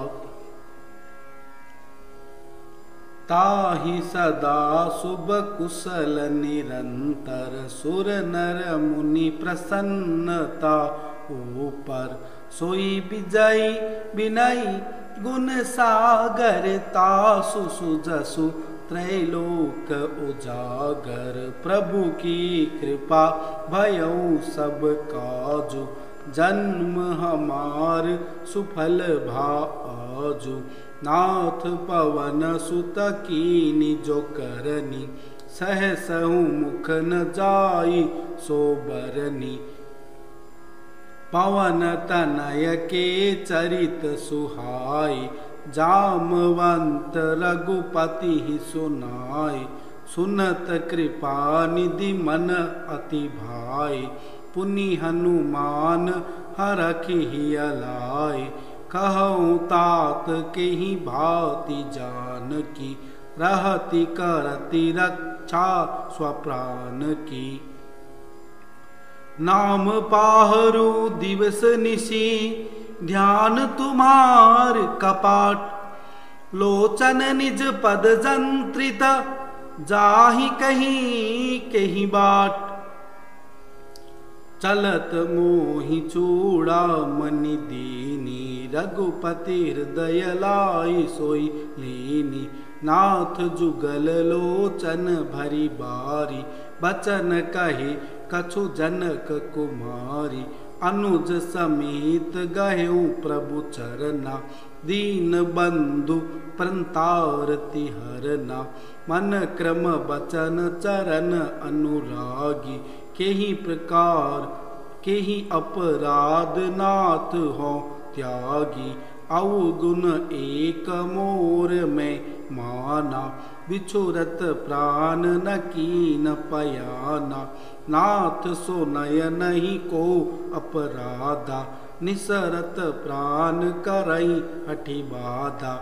A: ताहि सदा शुभ कुशल निरंतर, सुर नर मुनि प्रसन्नता ऊपर। सोई विजय विनय गुण सागर, तासु सुजसु त्रैलोक उजागर। प्रभु की कृपा भयउ सब काजु, जन्म हमार सुफल भाजु। नाथ पवन सुत कीनि जो करनी, सहसहु मुख न जाई सो बरनी। पवन तनय के चरित सुहाई, जामवंत रघुपति ही सुनाए, सुनत कृपा निधि मन अति भाए। पुनि हनुमान हरखि हियलाए, कहऊँ तात केहि भांति जानकी, रहति करति रक्षा स्वप्राण की। नाम पाहरु दिवस निशि, ध्यान तुम्हार कपाट। लोचन निज पद जंत्रित, जाहि कहीं कहीं बाट। चलत मोहि चूड़ामणि दीनी, रघुपति हृदय लाई सोई लीनी। नाथ जुगल लोचन भरी बारी, बचन कहे कछु जनक कुमारी। अनुज समेत गहेउ प्रभु चरना, दीन बंधु प्रंतारति हरना। मन क्रम बचन चरण अनुरागी, केहि प्रकार केहि अपराध नाथ हो त्यागी। अवगुण एक मोर में माना, बिछुरत प्राण न कीन पयाना। नाथ सो नय नहीं को अपराधा, निसरत प्राण करई हठि बाधा।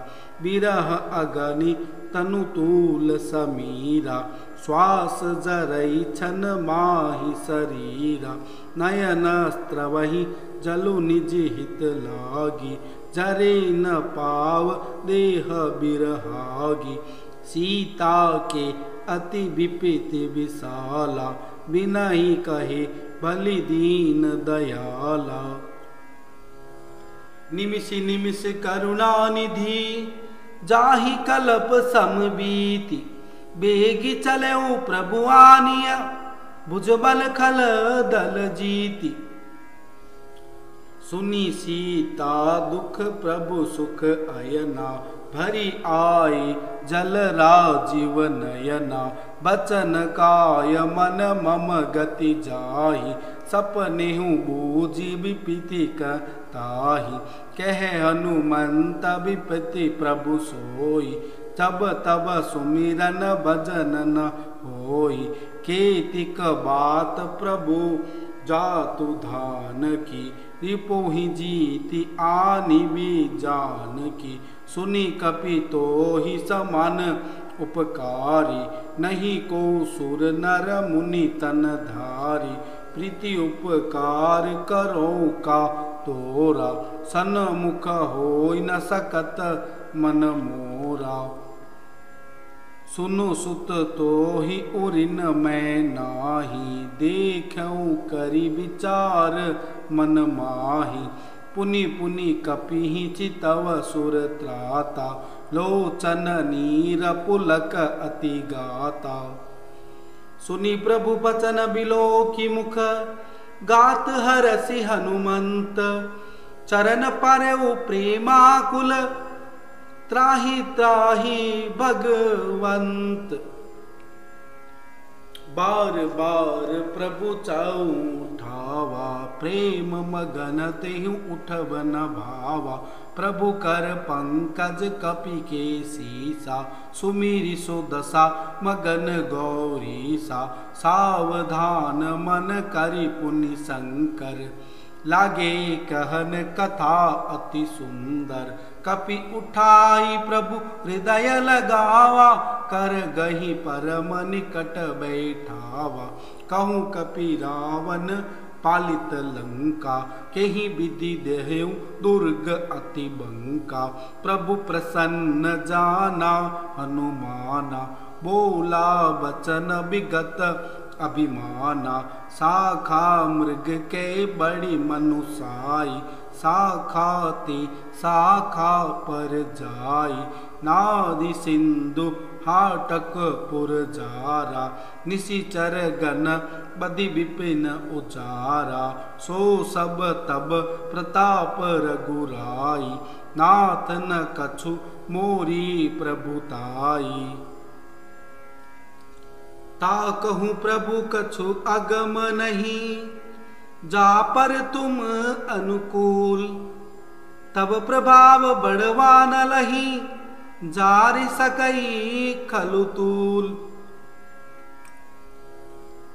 A: विरह अगनि तनु तूल समीरा, श्वास जरई छन माहि शरीरा। नयन स्त्रवहि जलु निज हित लागी, जरे न पाव देह बिरहागी। सीता के अति विपिति विशाला, बिनहि कहे बलि दीन दयाला। निमिष निमिष करुणा निधि, जाहि कल्प समबीति। बेगी चलेउ प्रभु आनिया, भुजबल खल दल जीति। सुनी सीता दुख प्रभु सुख अयना, भरी आए जल राजीव नयना। बचन काय मन मम गति जाहि, सपनेहु बूझि विपति ताहि। कह हनुमंत विपति प्रभु सोई, तब तब सुमिरन भजन न होई। केतिक बात प्रभु जातु धान की, रिपुहि जीति आनि भी जान की। सुनि कपि तोहि समान उपकारी, नहीं को सुर नर मुनि तन धारी। प्रीति उपकार करो का तोरा, सन्मुख होई न सकत मन मोरा। सुनु सुत तोहि उरिन मैं नाही, देखऊँ करि विचार मन माही। पुनि पुनि कपिहि चितव सुर त्राता, लोचन नीर पुलक अति गाता। सुनि प्रभु बचन बिलोकि मुख, गात हरसि हनुमंत। चरण परउ प्रेमाकुल, त्राहि त्राहि भगवंत। बार बार प्रभु चाऊ उठावा, प्रेम मगन तेहु उठब न भावा। प्रभु कर पंकज कपि के सीसा, सुमिरि सो दशा मगन गौरीसा। सावधान मन करि पुनि शंकर, लागे कहन कथा अति सुंदर। कपि उठाई प्रभु हृदय लगावा, कर गही परम निकट बैठावा। कहूँ कपि रावण पालित लंका, केहि विधि देहु दुर्ग अति बंका। प्रभु प्रसन्न जाना हनुमाना, बोला बचन विगत अभिमाना। शाखा मृग के बड़ी मनुसाई, शाखा ते शाखा पर जाई। नादि सिंधु हाटक पुर जारा, निशिचर गण बदि विपिन उचारा। सो सब तब प्रताप रघुराई, नाथ न कछु मोरी प्रभुताई। ताकहूँ प्रभु कछु अगम नहीं, जा पर तुम अनुकूल। तब प्रभाव बढ़वा न लही, जारि सकई खलु तूल।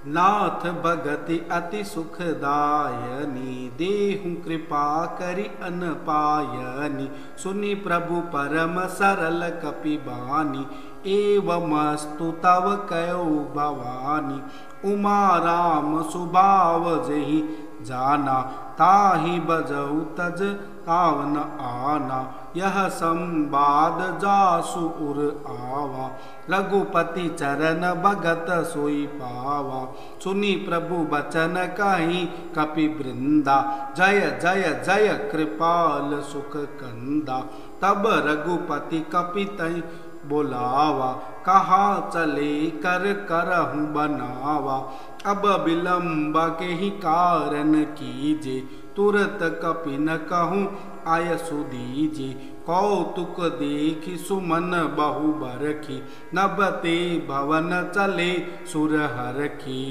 A: नाथ भगति अति सुखदायनी, देहु कृपा करि अनपायनी। सुनि प्रभु परम सरल कपिबानी, एवमस्तु तव कयो भवानी। उमा राम सुभाव जहि जाना, ताहि बजहु तज तावन आना। यह संवाद जासु उर आवा, रघुपति चरण भगत सोई पावा। सुनि प्रभु बचन कहि कपि वृंदा, जय जय जय कृपाल सुख कंदा। तब रघुपति कपि तहि बोलावा, कहा चले कर करहु बनावा। अब विलंब के ही कारण कीजे, तुरत कपि न कहूँ आय सुदीजे। कौतुक देखि सुमन बहु बरखी, नभते भवन चले सुर हरखी।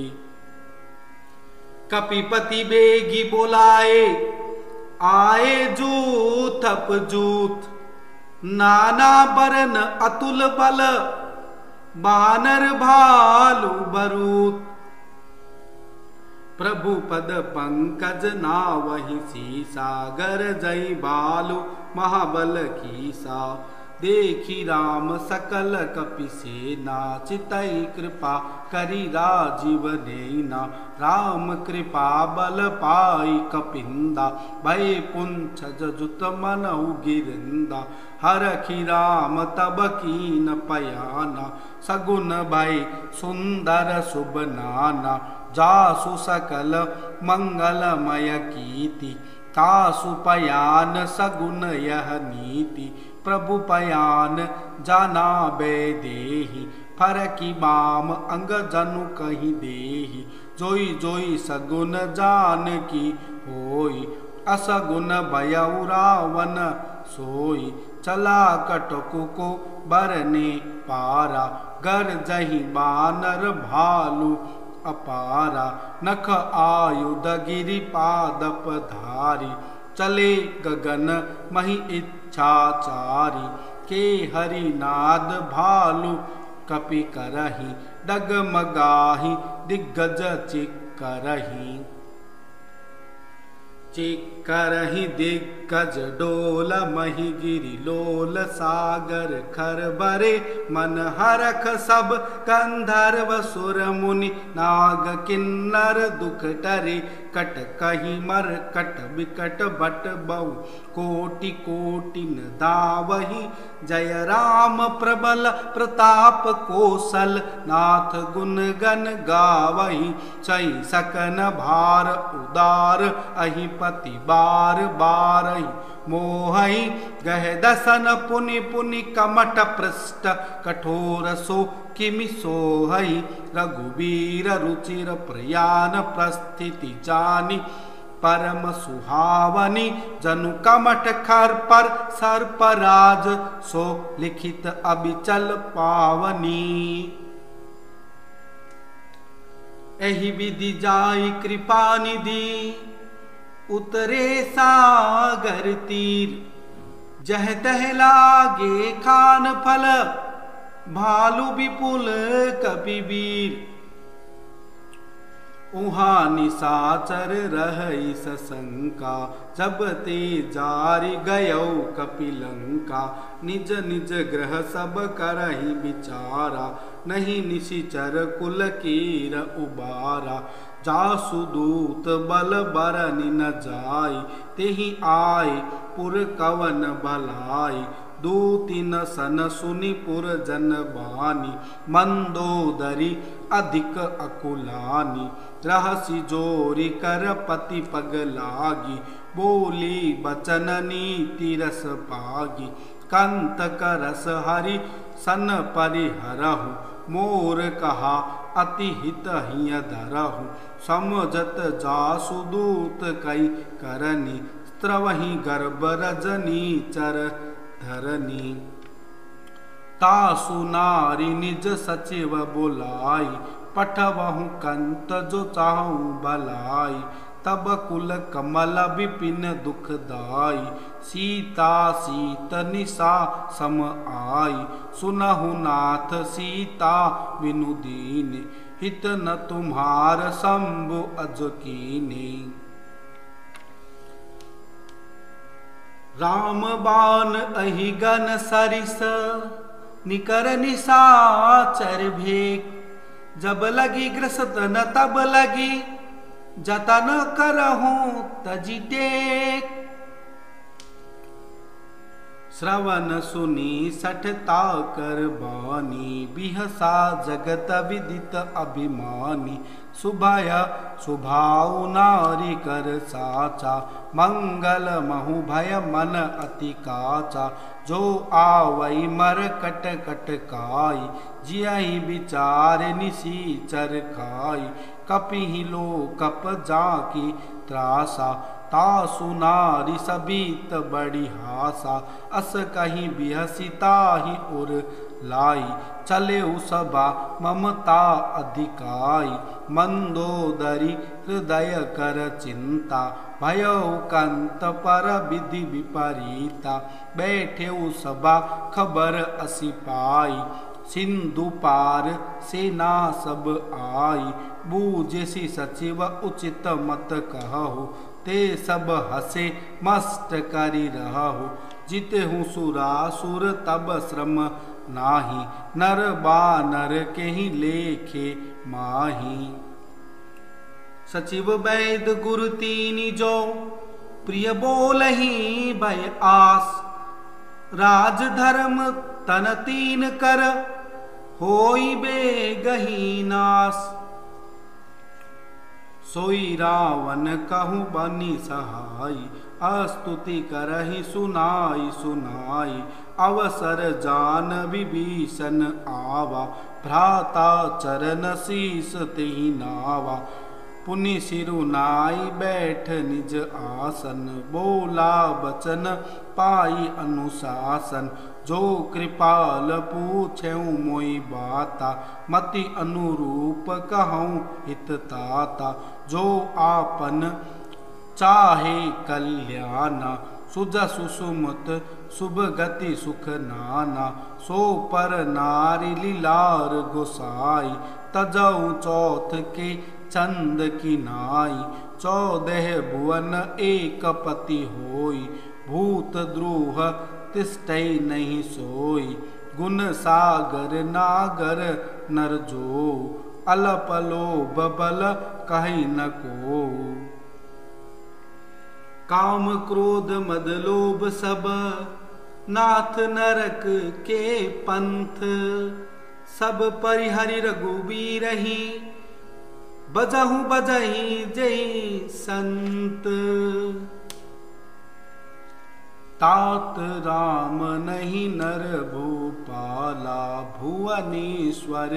A: कपिपति बेगी बोलाए, आए जूथ अपजूथ। नाना बरन अतुल बल, बानर भालु बरूथ। प्रभु पद पंकज नावहि सीसा, गरजई बालु महाबल कीसा। देखी राम सकल कपि सेना, चितई कृपा करि राजीव नैना। राम कृपा बल पाई कपिंदा, भय पुंछ जजुत मनहु गिरिंदा। हरखि राम तब कीन पयाना, सगुन भय सुंदर शुभ नाना। जासु सकल मंगलमय कीति, तासु पयान सगुन यह नीति। प्रभु पयान जाना बेदेहि, फरकी बाम अंग जनु कहीं देहि। जोई जोई सगुन जान की होई, असगुन भयउ रावण सोई। चला कटकु को बरने पारा, गरजहि बानर भालु अपारा। नख आयुध गिरि पादप धारी, चले गगन महि इच्छाचारी। के हरिनाद भालु कपि करहि, डगमगाहि दिग्गज चिक्करहि। चिक्करहि दिग्गज डोल महि गिरि लोल। सागर खर बरे मन हरख सब, गंधर्व सुर मुनि नाग किन्नर दुख टरे। कट कहि मर कट विकट बट बहु, कोटि कोटि न दावहि। जय राम प्रबल प्रताप कौशल, नाथ गुण गण गावहि। चई सकन भार उदार, अहि पति बार बारहि। मोहहि गह दसन पुनि पुनि, कमट पृष्ठ कठोर सो किमि सोहहि। रघुवीर रुचिर प्रयाण प्रस्थिति जानि, परम सुहावनी। जनु कमठ खर पर सर्पराज, सो लिखित अबिचल पावनी। एहि विधि जाई कृपा निधि, उतरे सागर तीर। जह तह लागे खान फल, भालु विपुल कपिवीर। उहाँ निशाचर रहई सशंका, जब ते जारि गयौ कपिलंका। निज निज ग्रह सब करहि विचारा, नहीं निशिचर कुल कीर उबारा। जासु दूत बल बरनि न जाई, तेहि आए पुर कवन भलाई। दूति न सन सुनि पुर जन बानी, मंदोदरी अधिक अकुलानी। रहसि जोरी कर पति पग लागी, बोली बचन नीति रस पागी। कंत करस हरि सन परिहरहु, मोर कहा अति हित हिय धरहु। समझत जासु दूत कई करनी, स्त्रवहि गर्भ रजनी चर धरनी। तासु नारी निज सचिव बुलाई, पठवहु कंत जो चाहूं भलाई। तब कुल कमल विपिन दुखदाई, सीता सीत निशा सम आई, सुनहु नाथ सीता बिनु दीन, हित न तुम्हार शंभु अज कीने। राम बाण अहि गन सरिस, निकर निशाचर भेक, जब लगी ग्रसत न तब लगी, जतन करहूं तजी टेक। श्रवण सुनी सठता कर बानी, बिहसा जगत विदित अभिमानी, सुभय सुभाव नारी कर साचा, मंगल महु भय मन अति काचा, जो आवई मर कट कट काई, जियहि विचार निसीचर खाई, कपिहि लो कप जाकी त्रासा, तासु नारी सबीत बड़ी हासा, अस कहीं बिहसिता ही उर लाई, चले सभा ममता अधिकाई, मंदोदरी हृदय कर चिंता, भयो कंत पर विधि विपरीता, बैठे सभा खबर असी पाई, सिंधु पार सेना सब आई, बूझसी सचिव उचित मत कहु, ते सब हसे मस्त करी रहु, जिते हूँ सुरासुर तब श्रम नाही, नर बानर के ही लेखे माही। सचिव वैद गुरु तीनी जो, प्रिय बोलही भय आस, राज धर्म तन तीन कर, होई बेगही नास। सोई रावण कहूँ बनी सहाई, अस्तुति करहि सुनाई सुनाई, अवसर जान विभीषण आवा, भ्राता चरण शीस तेहि नावा, पुनि सिरुनाई बैठ निज आसन, बोला बचन पाई अनुशासन, जो कृपाल पूछेऊ मोई बाता, मति अनुरूप कहूँ हित ताता, जो आपन चाहे कल्याणा, सुजसु सुमत शुभ गति सुख नाना, सो पर नारी लीलार गोसाई, तजऊ चौथ के चंद की नाई, 14 भुवन एक पति होई, भूत द्रोह तिष्ठै नहीं सोई, गुण सागर नागर नर जो, अलप लोभ बल कहीं न को। काम क्रोध मद लोभ सब, नाथ नरक के पंथ, सब परिहरि रघुबीर ही, बजहु बजही जय संत। तात राम नहीं नर भूपाला, भुवनेश्वर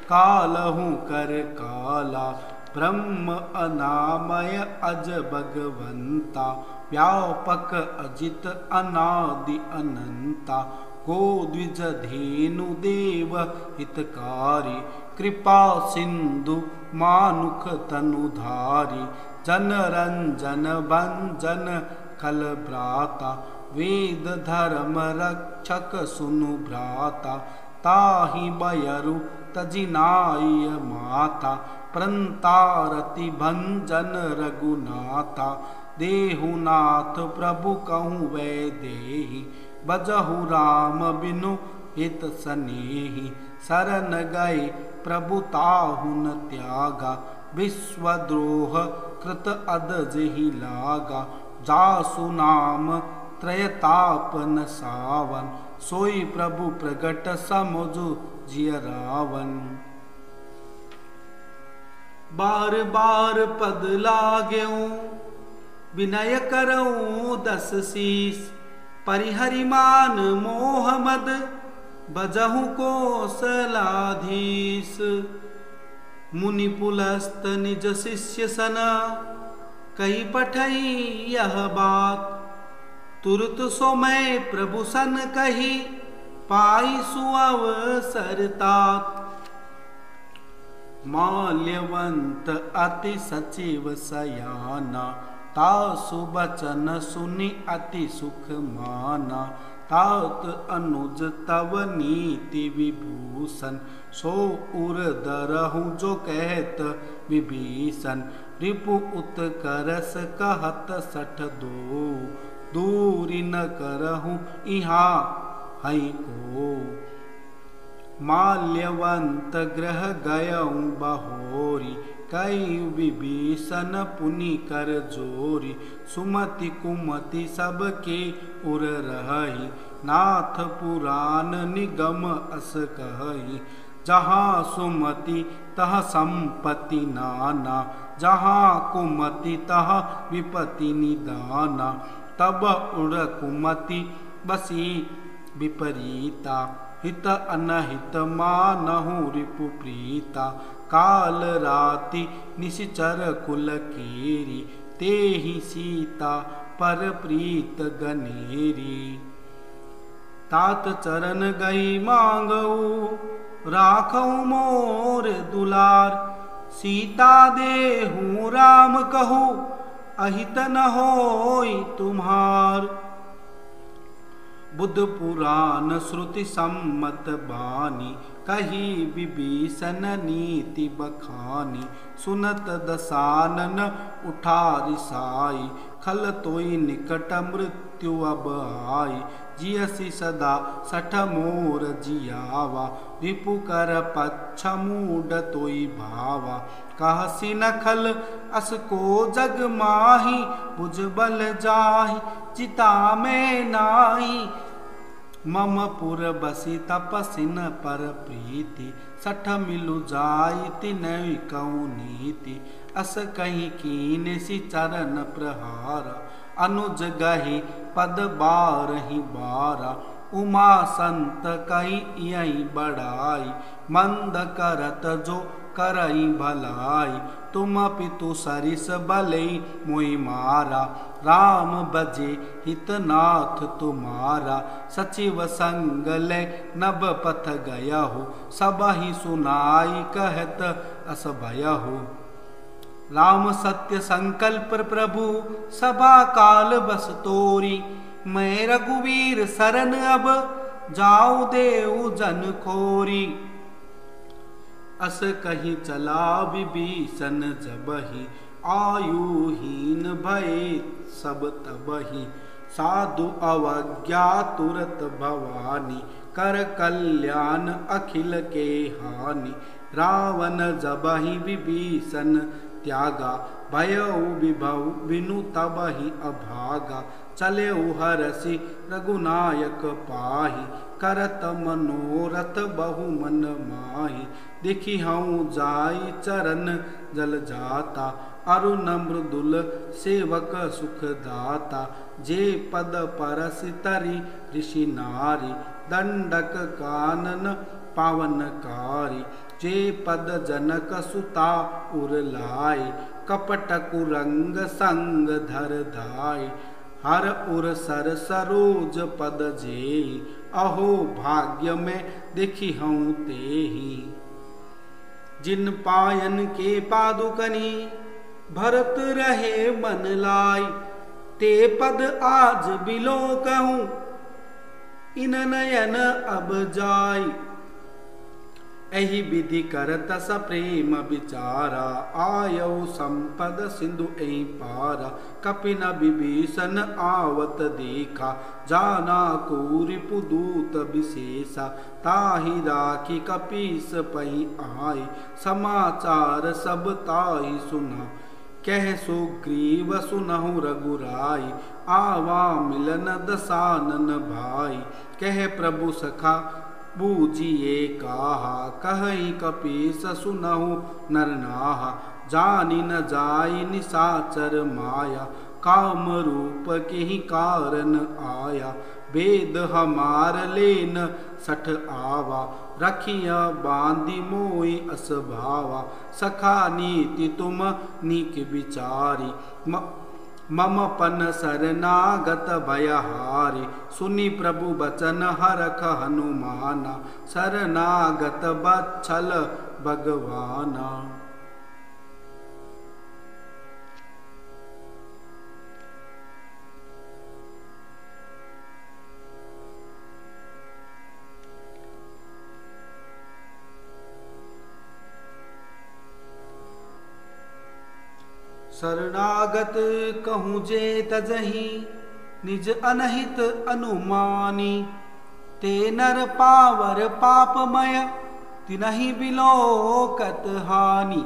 A: कालहु कर काला, ब्रह्म अनामय अज भगवंता, व्यापक अजित अनादि अनंता, को द्विज धेनु देव हितकारी, कृपा सिंधु मानुख तनुधारी, जन रंजन भंजन खल भ्राता, वेद धर्म रक्षक सुनु भ्राता, ताहि बयरु तजिनाय माता, प्रंतारति भंजन रघुनाथा, देहुनाथ प्रभु कहूँ वै देहि, बजहु राम बिनु हित सनेहि, शरण गए प्रभु ताहु न त्यागा, विश्वद्रोह कृत अदजहि लागा, जासु नाम त्रयताप न सावन, सोई प्रभु प्रगट समुझ जिय रावण। बार बार पद लागेऊ, विनय करऊँ 10 शीस, परिहरिमान मोह मद, बजहु कोसलाधीश। मुनि पुलस्त निज शिष्य सना, कही पठई यह बात, तुरत सो मैं प्रभु सन कही, पाई सुअवसर तात। माल्यवंत अति सचिव सयाना, तासु बचन सुनि अति सुख माना। तात अनुज तव नीति विभूषण, सो उर दरहु जो कहत विभीषण। रिपु उत्करस कहत सठ दो, दूरी न करहु इहाँ हई को। माल्यवंत ग्रह गयऊँ बहोरी, कई विभीषण पुनि कर जोरी। सुमति कुमति सबके उर रही, नाथ पुराण निगम अस कही। जहाँ सुमति तह संपत्ति नाना, जहाँ कुमति तह विपत्ति निदाना। तब उड़ कुमति बसी विपरीता, हित अनहित मानहु रिपु प्रीता। काल राति निशिचर कुल केरी, तेहि सीता पर प्रीत गनेरी। तात चरण गई मांगऊ, राखऊ मोर दुलार। सीता देहूँ राम कहू, अहित न होई तुम्हार। बुद्ध पुराण श्रुति सम्मत बानी, कही विभीषण नीति बखानी। सुनत दसानन उठा रिसाई, खल तोई निकट मृत्यु अब आई। जियसि सदा सठ मोर जियावा, रिपु कर पच्छ मूड तोई भावा। कहसी न खल अस को जग माही, बुझ बल जाहि चिता में नाही। मम पुर बसी तपसिन पर प्रीति, सठ मिलु जाई तिनहि कहूँ नीति। अस कहीं कीन सि चरण प्रहारा, अनुज गहि पद बारहि बारा। उमा संत कही यही बढ़ाई, मंद करत जो करई भलाई। तुम पितु सरिस बलई मोहि मारा, राम बजे हितनाथ तुम्हारा। सचिव संग ले नभ पथ गयहु, सबहि सुनाई कहत अस भयहु। राम सत्य संकल्प प्रभु, सभा काल बस तोरी। मैं रघुवीर शरण अब, जाऊ देऊ जन खोरी। अस कहीं चला विभीषण जबहि, आयुहीन भये सब तबहि। साधु अवज्ञा तुरत भवानी, कर कल्याण अखिल के हानि। रावण जबहि विभीषण त्यागा, भयउ विभव बिनु तबहि अभागा। चले हरसि रघुनायक पाहि, करत मनोरथ बहु मन माहि। देखी हूँ जाई चरण जल जाता, अरुण मृदुल सेवक सुख दाता। जे पद परस तरी ऋषि नारी, दंडक कानन पावनकारी। जे पद जनक सुता उर लाई, कपट कुरंग संग धर धाय। हर उर सर सरोज पद जेहि, अहो भाग्य में देखी हूँ तेहि। जिन पायन के पादुकनी, भरत रहे मन लाई। ते पद आज बिलो कहूँ, इन नयन अब जाय। एहि विधि करत स प्रेम विचारा, आयौ संपद सिंधु एहि पारा। कपिन विभीषण आवत देखा, जाना को रिपुदूत विशेषा। ताहि राखी कपीस पहि आए, समाचार सब ताहि सुना। कह सुग्रीव सुनहु रघुराई, आवा मिलन दसानन भाई। कह प्रभु सखा बूझिए काहा, कहि कपीस सुनहु नरनाहा। जानि न जाई निशाचर माया, काम रूप के ही कारण आया। वेद हमार लेन सठ आवा, रखिया बांधी मोई अस भावा। सखा नीति तुम नीक विचारी, मम पन शरणागत भयहारी। सुनि प्रभु बचन हरख हनुमाना, शरणागत बच्छल भगवाना। शरणागत कहूँ जे तजही निज अनहित अनुमानी। ते नर पावर पापमय तिनहि बिलोकत हानि।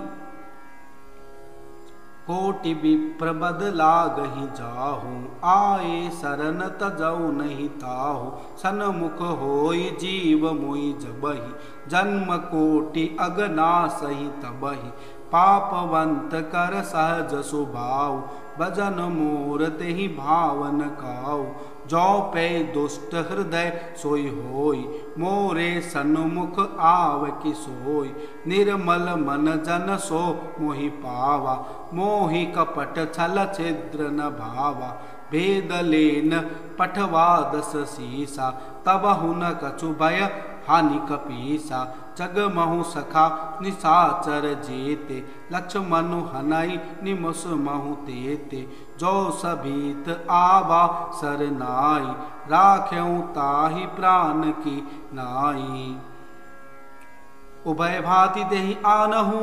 A: कोटि विप्र बदलागहि जाहु आए शरण तजौ नहीं ताहु। सन्मुख होई जीव मोई जबहि जन्म कोटि अगनासहि तबहि। पापवंत कर सहज सुभाव भजन मोर तेहि भावन काऊ। जो पे दुष्ट हृदय सोई होई मोरे सन्मुख आव कि सोई। निर्मल मन जन सो मोहि पावा मोहि कपट छल छिद्र न भावा। भेद लेन पठवा दस सीसा तब हुन कछु भय हानि कपीसा। जग महु सखा निशाचर जेते लक्ष्मनु हनई निमुस महु तेते। जो सभीत आवा सरनाई राख्यऊ ताहि प्राण की नाई। उभय भांति देहि आनहु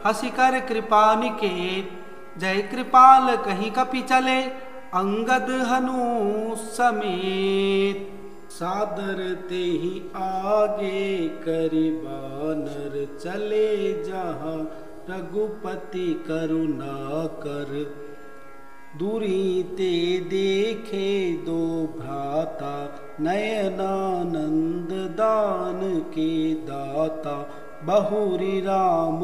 A: हसी कर कृपा निकेत। जय कृपाल कहीं कपि चले अंगद हनु समेत। सादर ते ही आगे करि बानर चले जहाँ रघुपति करुणा कर। दूरी ते देखे दो भ्राता नयनानंद दान के दाता। बहुरी राम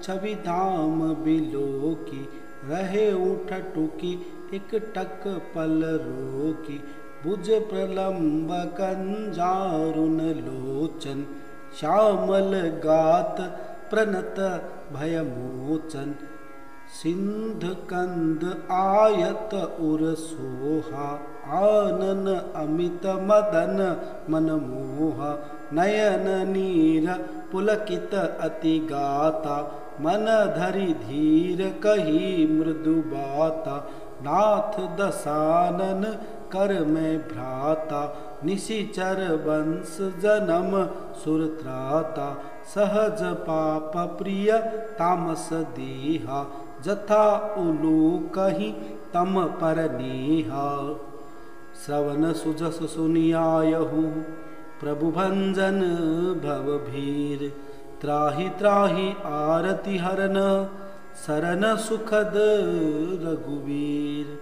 A: छवि धाम बिलो की रहे उठ टुकी एक टक पल रोकी। भुज प्रलंब कंजारुन लोचन श्यामल गात प्रणत भयमोचन। सिंध कंद आयत उर सोहा आनन अमित मदन मनमोहा। नयन नीर पुलकित अति गाता मन धरि धीर कही मृदु बाता। नाथ दसानन कर में भ्राता निशिचर वंश जन्म सुरत्राता। सहज पाप प्रिय तामस देहा जथा उलू कही तम पर नेहा। श्रवण सुजस सुनियायहु प्रभु भंजन भव भीर। त्राहि त्राहि आरती हरन शरण सुखद रघुवीर।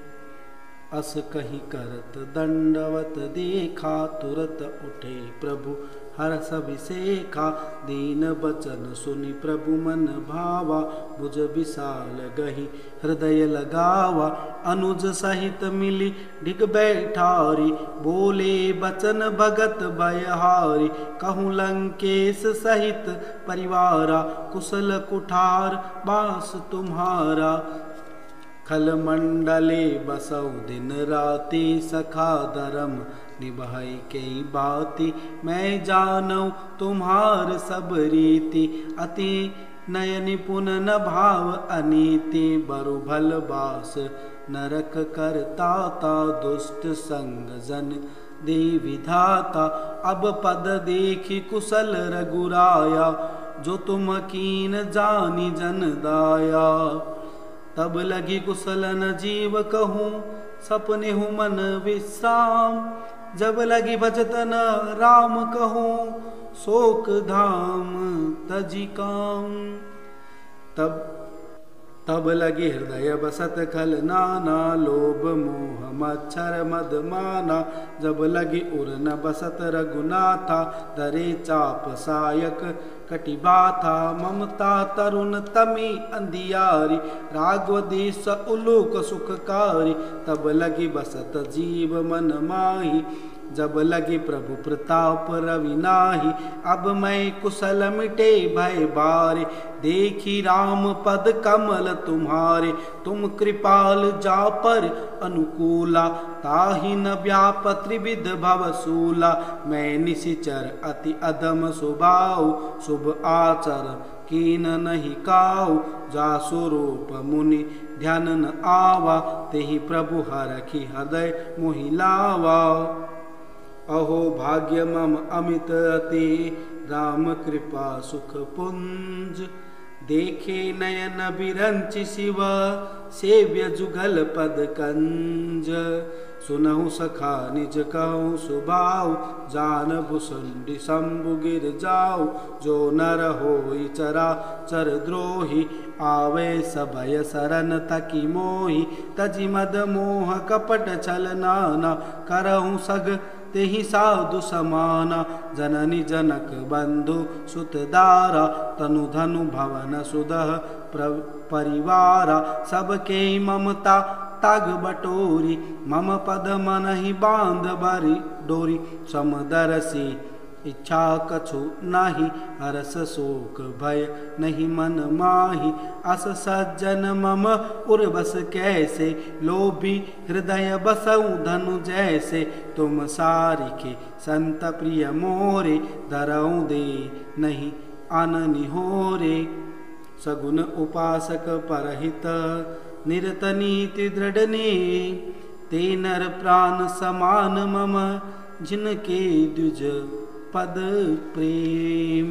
A: अस कही करत दंडवत देखा तुरत उठे प्रभु हरस अभिषेका। दीन बचन सुनि प्रभु मन भावा भुज विशाल गही हृदय लगावा। अनुज सहित मिली डिग बैठारी बोले बचन भगत भयहारी। कहूँ लंकेश सहित परिवारा कुशल कुठार बास तुम्हारा। खल मंडले बसौ दिन राति सखा धर्म निभाई कई बाती। मैं जानऊ तुम्हार सब रीति अति नय निपुण न भाव अनीति। बरु भल बास नरक करता ता दुष्ट संग जन दे विधाता। अब पद देखी कुशल रघुराया जो तुम कीन जानी जन दाया। तब लगी कुशलन जीव कहूँ सपने हूँ मन विश्राम। जब लगी भजतन राम कहूँ शोक धाम तजी काम। तब लगी हृदय बसत खल नाना लोभ मोह मच्छर मद माना। जब लगी उर न बसत रघुनाथा धरे चाप सायक कटिबाथा। ममता तरुण तमी अंधियारी राघव देश उलोक सुखकारी। तब लगी बसत जीव मन माही जब लगी प्रभु प्रताप रवि नाही। अब मैं कुशल मिटे भय बारे, देखी राम पद कमल तुम्हारे। तुम कृपाल जा पर अनुकूला, ताहि न व्याप त्रिविध भवसूला। मैं निशिचर अति अधम स्वभाव, शुभ आचर कीन नहीं काऊ। जा स्वरूप मुनि ध्यान न आवा, तेहि प्रभु हरखि हृदय मोहि लावा। अहो भाग्य मम अमित अति, राम कृपा सुख पुंज। देखे नयन बिरंचि शिव, सेव्य जुगल पद कंज। सुनहु सखा निज कहूँ सुभाव, जान भुसुंडी शंभु गिर जाऊ। जो नर होई चराचर द्रोही, आवे सबय शरण तकी मोही। तजि मद मोह कपट छल नाना, करहु सग तेहि साधु समाना। जननी जनक बंधु सुत दारा, तनु धनु भवन सुदह परिवारा। सबके ममता ताग बटोरी, मम पद मनहि बांध बरी डोरी। समदरसी इच्छा कछु नाही, हरस शोक भय नहीं मन माही। अस सज्जन मम उर्वस कैसे, लोभी हृदय बसऊ धनु जैसे। तुम सारिखे संत प्रिय मोरे, धरऊ दे नहीं आननि होरे। सगुन उपासक परहित, निरत नीति दृढ़ने। ते नर प्राण समान मम, जिनके द्विज पद प्रेम।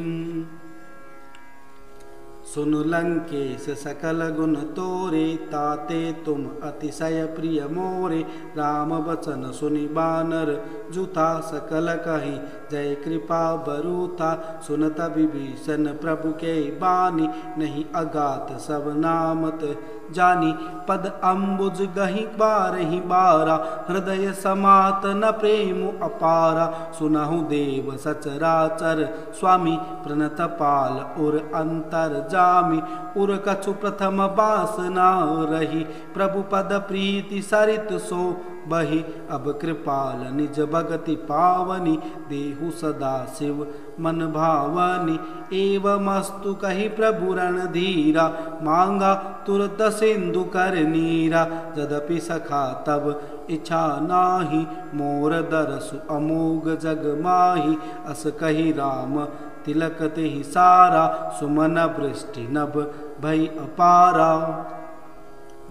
A: सुन लंकेश सकल गुण तोरे, ताते तुम अतिशय प्रिय मोरे। राम वचन सुनि बानर जुथा, सकल कहि जय कृपा बरूथा। सुनत विभीषण प्रभु के बानी, नहीं अगात सब नामत जानी। पद अम्बुज गहि बारहि बारा, हृदय समात न प्रेम अपारा। सुनहु देव सचराचर स्वामी, प्रणत पाल उर अंतर जामी। उर कछु प्रथम बासना रही, प्रभु पद प्रीति सरित सो बही। अब कृपाल निज भगति पावनी, देहु सदा शिव मन भावनी। एवमस्तु कहि प्रभु रणधीरा, मांगा तुरत सिंधु कर नीरा। यद्यपि सखा तब इच्छा नाही, मोर दरसु अमोघ जग माही। अस कहि राम तिलक तेहि सारा, सुमन वृष्टि नभ भई अपारा।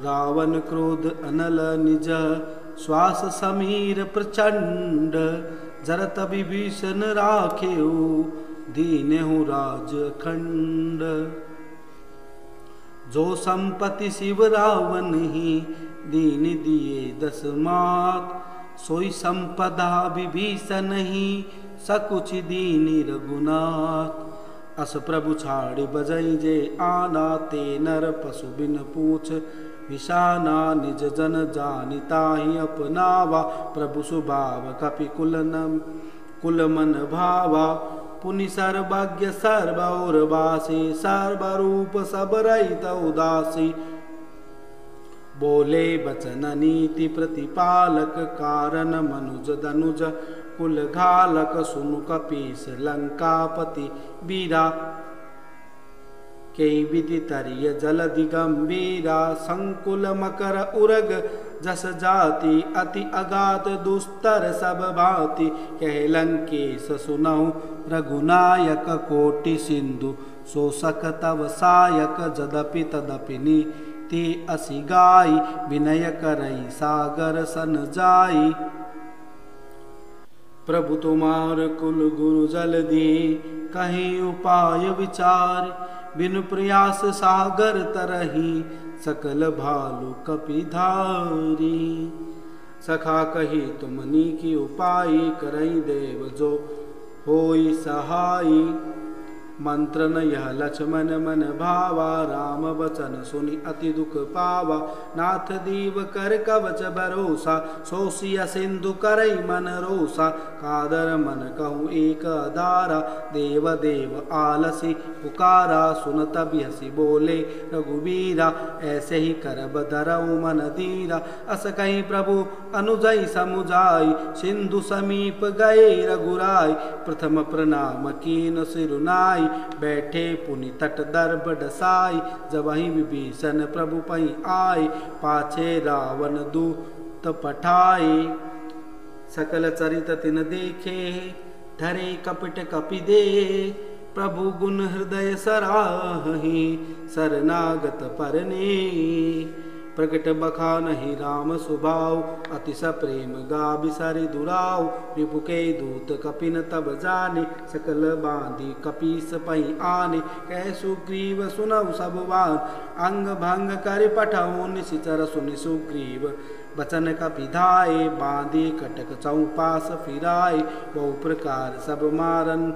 A: रावण क्रोध अनल निज, श्वास समीर प्रचंड। जरत विभीषण राखेऊ, दीनेहु राज खंड। जो संपत्ति शिव रावण ही, दीन दिए दस मात। सोई संपदा विभीषण ही, सकुच दीनि रघुनाथ। अस प्रभु छाड़ि बजई जे आना, ते नर पशु बिन पूछ विषाना। निज जन जानि ताहि अपनावा, प्रभु सुभाव कपि कुल मन भावा। पुनि सर्वज्ञ सर्व और वासी, सर्वरूप सब रहित उदासी। बोले बचन नीति प्रतिपालक, कारण मनुज धनुज कुल घालक। सुनु कपीस लंकापति बीरा, कई विधि तरिय जलधि गंभीरा। संकुल मकर उरग जस जाति, अति अगाध दुस्तर सब भांति। कह लंकेश सुनहु रघुनायक, कोटि सिंधु शोषक तव सायक। जदपि तदपि नीति असि गाई, विनय करई सागर सन जाई। प्रभु तुम्हार कुल गुरु जल दी, कहीं उपाय विचार। बिनु प्रयास सागर तरही, सकल भालु कपिधारी। सखा कही तुमनी की उपाय, करई देव जो होई सहाई। मंत्र न यह लक्ष्मण मन भावा, राम वचन सुनि अति दुख पावा। नाथ दीव कर कवच भरोसा, सोसिया सिंधु करई मन रोसा। कादर मन कहूँ एक अदारा, देव देव आलसी पुकारा। सुनत बिहसी बोले रघुबीरा, ऐसे ही करब धरऊ मन धीरा। अस कहीं प्रभु अनुजई समुझाई, सिंधु समीप गए रघुराई। प्रथम प्रणाम कीन सिरुनाई, बैठे पुनि तट दर्भ डसाई। जब वहीं विभीषण प्रभु पई आए, पाछे रावण दूत पठाए। सकल चरित तिन देखे, धरे कपट कपि दे। प्रभु गुण हृदय सराहि, शरणागत परने। प्रकट बखानहि राम सुभाव, अतिश प्रेम गा बिसरि दुराव। रिपु के दूत कपिन तब जाने, सकल बांधी कपीस पई आने। कह सुग्रीव सुनऊ सब बान, अंग भंग कर पठऊ निशिचर सुनि सुग्रीव। बचन कपिधाए, बांधे कटक चौपास फिराए। बहु प्रकार सब मारन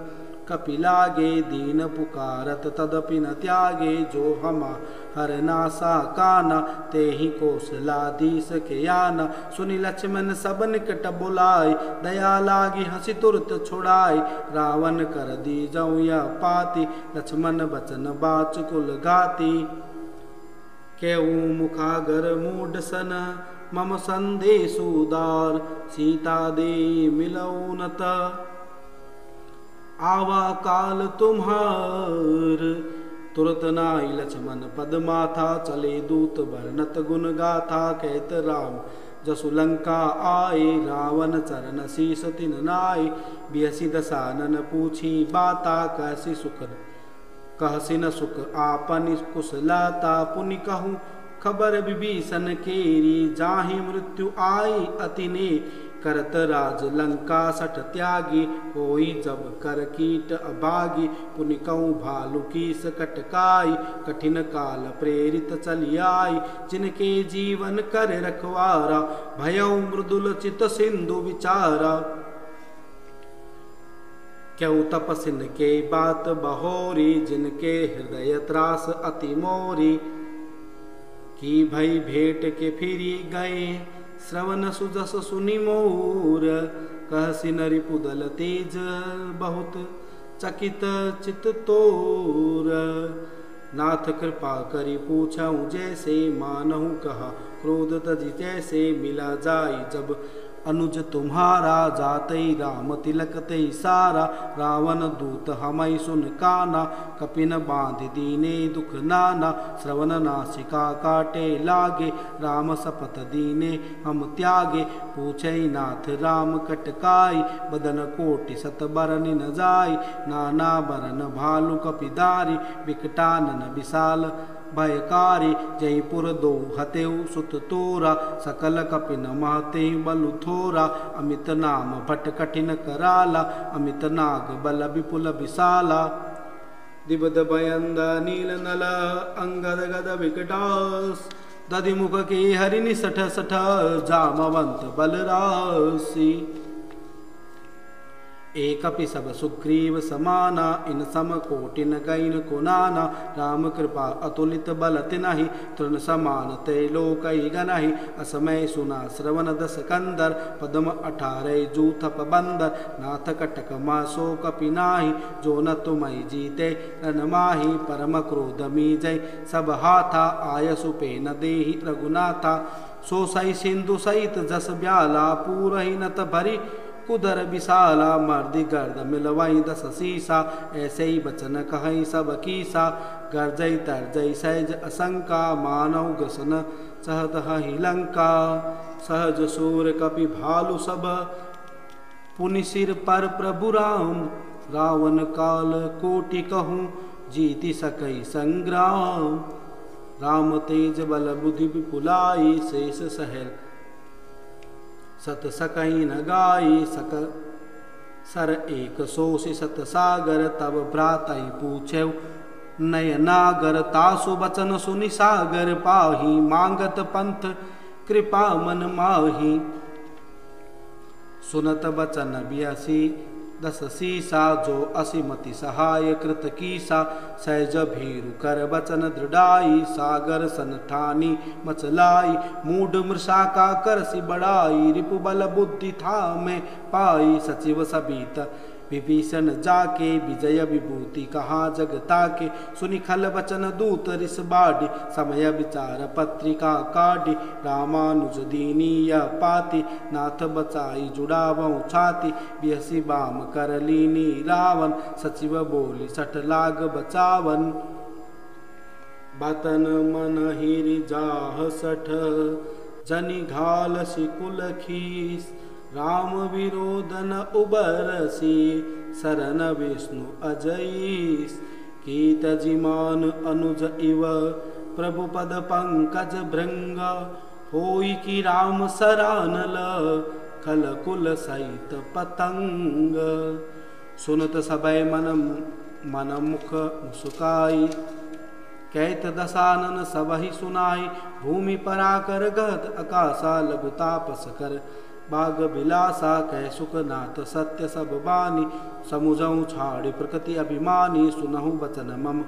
A: कपि लागे, दीन पुकारत तदपि न त्यागे। जो हमा हर नासा काना, ते ही कौशलाधीश के आना। सुनि लक्ष्मण सब निकट बुलाए, दया लागी हंसी तुरत छुड़ाए। रावण कर दी जऊ यह पाती, लक्ष्मण बचन बाच कुल गाती। केऊ मुखागर मूड सन, मम संदेश उदार। सीता दे मिलऊ नत, आवा काल तुम्हार। तुरत नाई लक्ष्मण पद माथा, चले दूत वर्णत गुण गाथा। कहत राम जसु लंका आए, रावण चरण शीस तिन नाय। बियसी दसानन पूछी बाता, कहसी सुख कहसी न सुख आपन कुशलाता। पुनि कहूँ खबर विभीषण केरी, जाहि मृत्यु आई अति ने। करत राज लंका सठ त्यागी, होई जब कर कीट अभागी। पुनि कहूँ भालु की सकटकाई, कठिन काल प्रेरित चली आई। जिनके जीवन कर रखवारा, भयउ मृदुल चित सिंधु विचारा। क्यों तपसिन के बात बहोरी, जिनके हृदय त्रास अति मोरी। की भई भेंट के फिरी गए, श्रवण सुजस सुनि मोर। कहसी नरिपुदल तेज बहुत, चकित चित तोर। नाथ कृपा करी पूछऊँ जैसे, मानहु कहा क्रोध तजि जैसे। मिला जाई जब अनुज तुम्हारा, जातई राम तिलक तई सारा। रावण दूत हमई सुन काना, कपिन बांध दीने दुख नाना। श्रवण नासिका काटे लागे, राम सपत दीने हम त्यागे। पूछे नाथ राम कटकाई, बदन कोटि सत बरन न जाई। नाना बरन भालु कपिधारी, विकटानन विशाल भयकारी। जयपुर दो हतेउ सुत तोरा, सकल कपिन महते बलु थोरा। अमित नाम भट कठिन कराला, अमित नाग बल विपुल विशाला। दिबद भयंद नील नल, अंगद गद विकटास। दधिमुख के हरिनि सठ सठ, जामवंत बलरासी। एकपि सब सुग्रीव समाना, इन सम कोटिन गैन कुनाना। राम कृपा अतुलित बल तिनहि, तृण समान त्रैलोकहि गनहि। असमय सुना श्रवण दस कंदर, पद्म 18 जूथप बंदर। नाथ कटक मासो कपि नाहि, जो न तुमहि जीते रन माहि। परम क्रोध मीजय सब हाथा, आयसु पे न देहि रघुनाथा। सो सही सिंधु सहित जस ब्याला, पूरहि नत भरी कुदर विशाला। मर्दि गर्द मिलवाई दस सीसा, ऐसे ही बचन कहई सब कीसा। गर्जई तरजई सहज असंका, मानव ग्रसन चहत ही लंका। सहज सूर कपि भालु सब, पुनि सिर पर प्रभु राम। रावण काल कोटि कहूँ, जीति सकई संग्राम। राम तेज बल बुद्धि विपुलाई, शेष सहर सत सकई न गाई। सक सर एक सोषि सत सागर, तब भ्रातई पूछे नय नागर। तासु बचन सुनि सागर पाही, मांगत पंथ कृपा मन माही। सुनत बचन बियसी दस सीसा जो असीमति सहाय कृत कीसा सहज भीरु कर बचन दृढ़ाई सागर सन ठानी मचलाई मूढ़ मृषा का कर सी बढ़ाई रिपु बल बुद्धि था में पाई सचिव सबीत विभीषण जाके विजय विभूति कहाँ जगता के सुनि खल बचन दूत रिस बाढ़ी समय विचार पत्रिका काढ़ी रामानुज दीनी यह पाती नाथ बचाई जुड़ावऊ छाती बिहसी बाम कर लीनी रावण सचिव बोली सठ लाग बचावन बतन मन हिरि जाह सठ जनि घाल सिकुल खीस राम विरोधन उबरसी शरण विष्णु अजईस कीत जिमान अनुज इव प्रभु पद पंकज भृंग होई की राम सरानल खल कुल सहित पतंग सुनत सबय मन मुख मुस्काई कैत दसानन सबहि सुनाई भूमि पराकर गहत आकाशा लघु तापस कर बाग बिलासा कह सुख नाथ सत्य सब बानी समुझऊ छाड़ी प्रकृति अभिमानी सुनहु बचन मम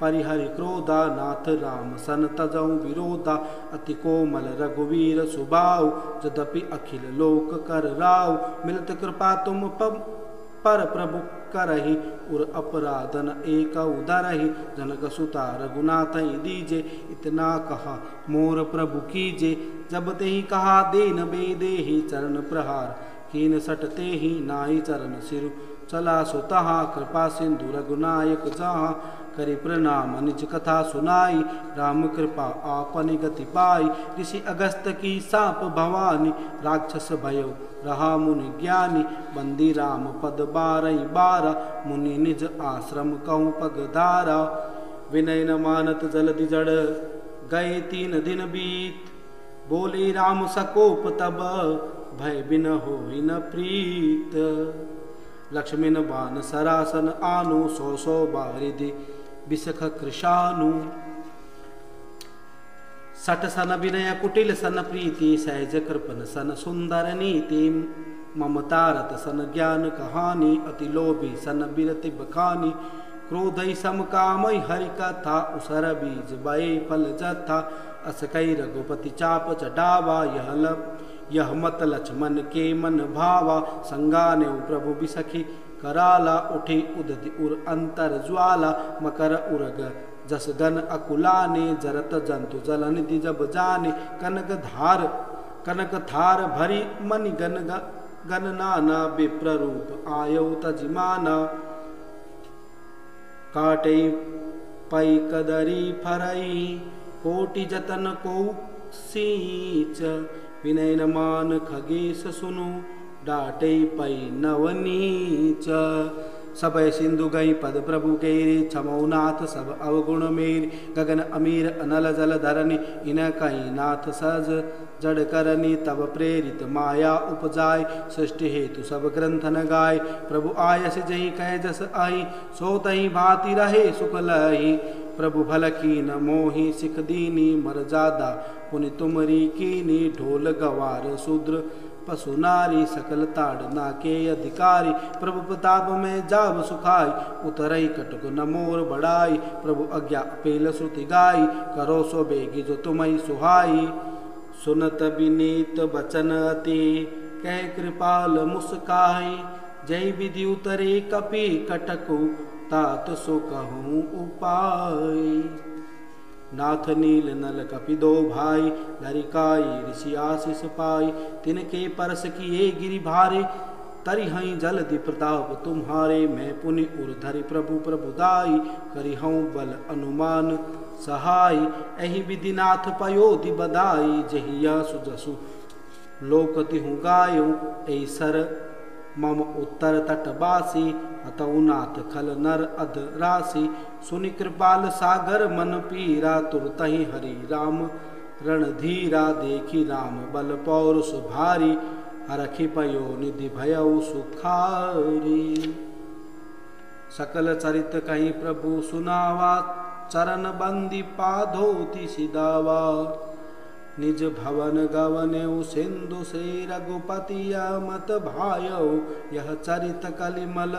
A: परिहरि क्रोधा नाथ राम सन तजऊ विरोधा अति कोमल रघुवीर सुबाऊ यद्यपि अखिल लोक कर राव मिलत कृपा तुम पर प्रभु करहि उर अपराधन एक उदरहि जनक सुता रघुनाथ दीजे इतना कहा मोर प्रभु कीजे जब ते ही कहा देन बेदे ही चरण प्रहार कीन सटते ही नाई चरण सिरु चला सुतहा कृपा सिंधु रघुनायक जहाँ करि प्रणाम निज कथा सुनाई राम कृपा आपनि गति पाई ऋषि अगस्त की साप भवानी राक्षस भयो रहा मुनि ज्ञानी बंदी राम पद बारई बारा मुनि निज आश्रम कहूँ पगधारा विनय न मानत जलधि जड़ गए 3 दिन बीत बोले राम सकोप तब भय बिन होई न प्रीत लक्ष्मण बान सरासन आनु 100 बारिधि बिसख कृशानु सट सन विनय कुटिल सन प्रीति सहज कृपन सन सुंदर नीति ममता रत सन ज्ञान कहानी अति लोभी सन बिरति बखानी क्रोधई समकामय हरि कथा उसर बीज बये फल जथा अस कई रघुपति चाप चढ़ावा यह मत लक्ष्मण के मन भावा संगाने प्रभु बिसखी कराला उठी उदति उर अंतर ज्वाला मकर उरग जस गन अकुलाने जरत जंतु जलनिधि जब जाने कनक थार भरी मनि गन नाना विप्र रूप आयो तजिमाना काटे पई कदरी फरई कोटि जतन को सींच विनय न मान खगेश सुनु डाटे पई नवनीच सबय सिंधु गई पद प्रभु केरी छमौनाथ सब अवगुण मेरी गगन अमीर अनल जल धरनी इन कहीं नाथ सज जड़ करनी तब प्रेरित माया उपजाय सृष्टि हेतु सब ग्रंथ न गाय प्रभु आयस जही कह जस आई सो तही भांति रहे सुख लही प्रभु भल की न मोही सिख दीनी मर जादा पुनि तुमरी कीनी ढोल गवार शूद्र पशु नारी सकल ताड़ना के अधिकारी प्रभु प्रताप में जाव सुखाई उतरई कटक न मोर बढ़ाई प्रभु आज्ञा पेल श्रुति गाई करो सो बेगी जो तुम्हें सुहाई सुनत विनीत बचन अति कह कृपाल मुस्काई जय विधि उतरे कपि कटकु तात सो कहूँ उपाय नाथ नील नल कपि 2 भाई लरिकाई ऋषि आशीष पाई तिनके परस किए गिरि भारे तरि हई जलधि प्रताप तुम्हारे मैं पुनि उर्धरि प्रभु प्रभुदाई करि हूँ बल अनुमान सहाय एहि विधिनाथ पयोधि बधाई जहिया सुजसु लोकति हूँ गायो ऐसर मम उत्तर तटवासी अतउ नाथ खल नर अध राशि सुनि कृपाल सागर मन पीरा तुरतहि हरि राम रणधीरा देखी राम बल पौरुष भारी हरखि पयो निधि भयउ सुखारी सकल चरित कहीं प्रभु सुनावा चरण बंदी पाधोति सिदावा निज भवन गवनेउ सिंधु श्री रघुपति मत भायौ यह चरित कलिमल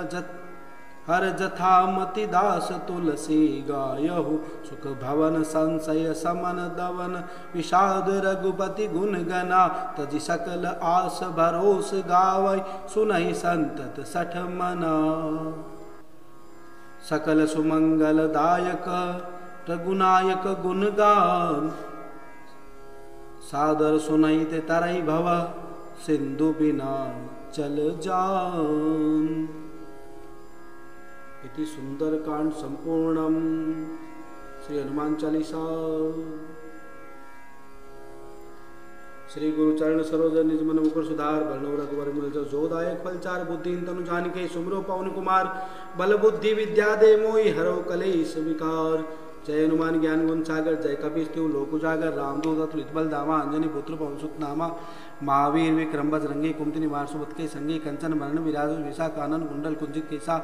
A: हर जथा मति दास तुलसी गायहु सुख भवन संशय समन दवन विषाद रघुपति गुण गना तजि सकल आस भरोस गावै सुनहि संतत सठ मना सकल सुमंगल दायक रघुनायक गुणगान सादर सुनहि ते तरई भव सिंधु बिना चल जान। इति सुंदरकांड संपूर्णम। श्री हनुमान चालीसा। श्री गुरु चरण सरोज निज मन मुकुर सुधार बरनौ रघुवर मिल जोदायक फलचार बुद्धिन तनु जानिके सुमरो पवन कुमार बल बुद्धि विद्या दे मोहि हरो कलेश विकार। जय हनुमान ज्ञान गुण सागर जय कपीस तिहु लोक उजागर रामदूत अतुलित बल धामा अंजनी पुत्र पवन सुत नामा महावीर विक्रम बजरंगी कुमति निवार सुबत के संगी कंचन वरण विराज विशा कानन कुंडल कुंजित केसा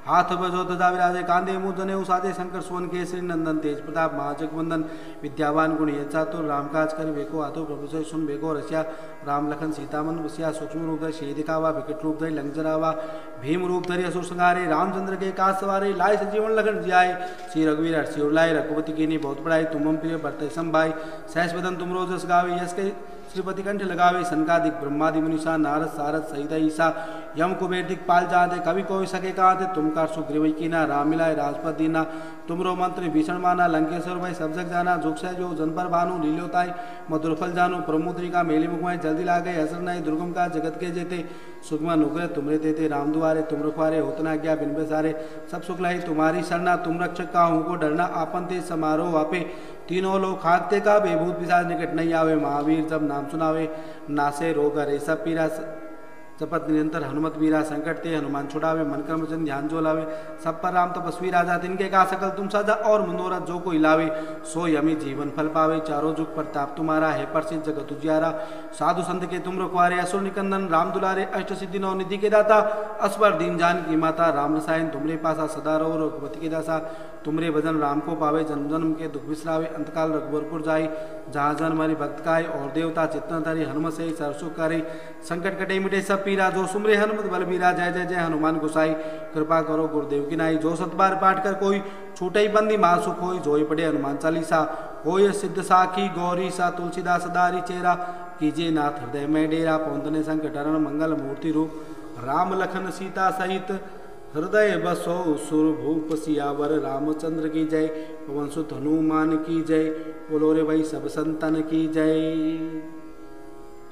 A: हाथ बजो ध्वजा विराजे कांधे मुद्दने उसादे शंकर सुवन केसरी नंदन तेज प्रताप महाजगवंदन विद्यावान गुण चातुर रामकाज कर बेको आतो प्रभु से सुन बेको रसिया राम लखन सीतामन बसिया सूक्ष्म रूप धरि शेर दिखावा विकट रूप धरि लंक जरावा भीम रूप धरि असुर संहारे रामचंद्र के काज सवारे लाए सजीवन लखन जियाए श्री रघुवीर हर्षि उर रघुपति की बहुत बड़ाई तुम प्रिय बरते संभाई सहस बदन तुम रोज जस गावे यश के श्रीपति कंठ लगावे सनकादिक ब्रह्मादि मुनिषा नारद सारद सहित ईसा यम कुबेर दिक्पाल जाते कवि कोई सके कहाते तुम कार सुग्रीव कीना राम मिलाए राजपद दीना तुमरो मंत्र भीषण माना लंकेश्वर भाई सब जग जाना जोक्ष जो जनपर भानु लीलोताई मधुर फल जानो प्रमुद्रिका मेली मुखमाई जल्दी ला गए असर नहीं दुर्गम का जगत के जेते सुगमा नुग्रह तुमरे देते राम दुआरे तुम रखवारे होतना गया बिन बेसारे सब सुख लाई तुम्हारी शरणा तुम रक्षक का हूँ को डरना आपन ते समारोह वापे तीनों लोग खाकते का बेभूत पिशाच निकट नहीं आवे महावीर जब नाम सुनावे नासे रोग हरे सब पीरा जपत निरंतर हनुमत वीरा संकट ते हनुमान छुड़ावे मन कर्म जन ध्यान जो लावे सब पर राम तपस्वी राजा तिनके का सकल तुम साजा और मनोरथ जो कोई लावे सो यमी जीवन फल पावे चारों जुग प्रताप तुम्हारा है प्रसिद्ध जगत उजियारा साधु संत के तुम रखवारे असुर निकंदन राम दुलारे अष्ट सिद्धि नौ निधि के दाता असवर दीन जान की माता राम रसायन तुमरे पासा सदा रहो रघुपति के दासा तुमरे भजन राम को पावे जन्म जन्म के दुख बिसरावे अंतकाल रघुवरपुर जाए जहाँ जन हमारी भक्त काय और देवता चित्तन धरी हनुमत से सरसु करे संकट कटे मिटे सब पीरा जो सुमरे हनुमत बलबीरा जय जय जय हनुमान गोसाई कृपा करो गुरुदेव की नाई जो सतबार पाठ कर कोई छूटे बंदी माँ सुख होई जोई पढ़े हनुमान चालीसा होय सिद्ध साखी गौरी सा तुलसीदास दारी चेरा कीजिए नाथ हृदय में डेरा पौंतने संकट हरण मंगल मूर्ति रूप राम लखन सीता सहित हृदय बसो सुर भूप सियावर रामचंद्र की जय पवन सुत हनुमान की जय बोलो रे भाई सब संतन की जय।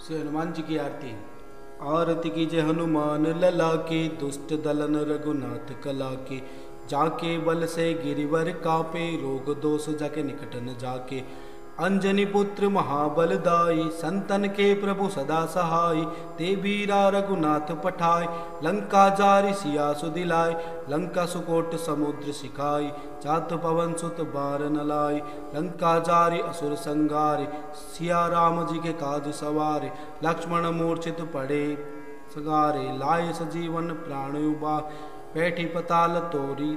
A: श्री हनुमान जी की आरती। आरती की जय हनुमान लला के दुष्ट दलन रघुनाथ कला के जाके बल से गिरिवर कापे रोग दोष जाके निकट न जाके अंजनी पुत्र महाबलदाई संतन के प्रभु सदा सहाय ते बीरा रघुनाथ पठाय लंका जारी सिया सुदिलाय लंका सुकोट समुद्र सिखाई चात पवन सुत बार नलाई लंका जारी असुर संगारे सिया राम जी के काज सवारे लक्ष्मण मूर्छित पड़े सगारे लाए सजीवन प्राण उबा बैठी पताल तोरी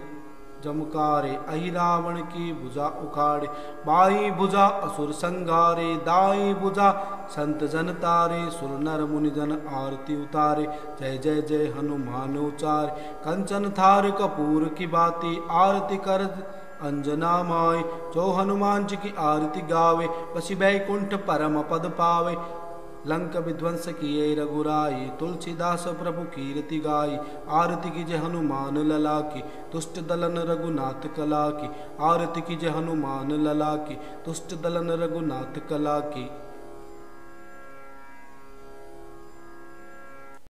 A: जमकारे अहि रावण की भुजा उखाड़े बाई भुजा असुर संगारे दाई भुजा संत जन तारे सुर नर मुनि जन आरती उतारे जय जय जय हनुमान उचारे कंचन थार कपूर की बाती आरती कर अंजना माय जो हनुमान जी की आरती गावे बसी बैकुंठ परम पद पावे लंक विध्वंस किए रघुराई तुलसीदास प्रभु कीर्ति गाई आरती की जय हनुमान लला की तुष्ट दलन रघुनाथ कला की आरती की जय हनुमान लला की तुष्ट दलन रघुनाथ कला की।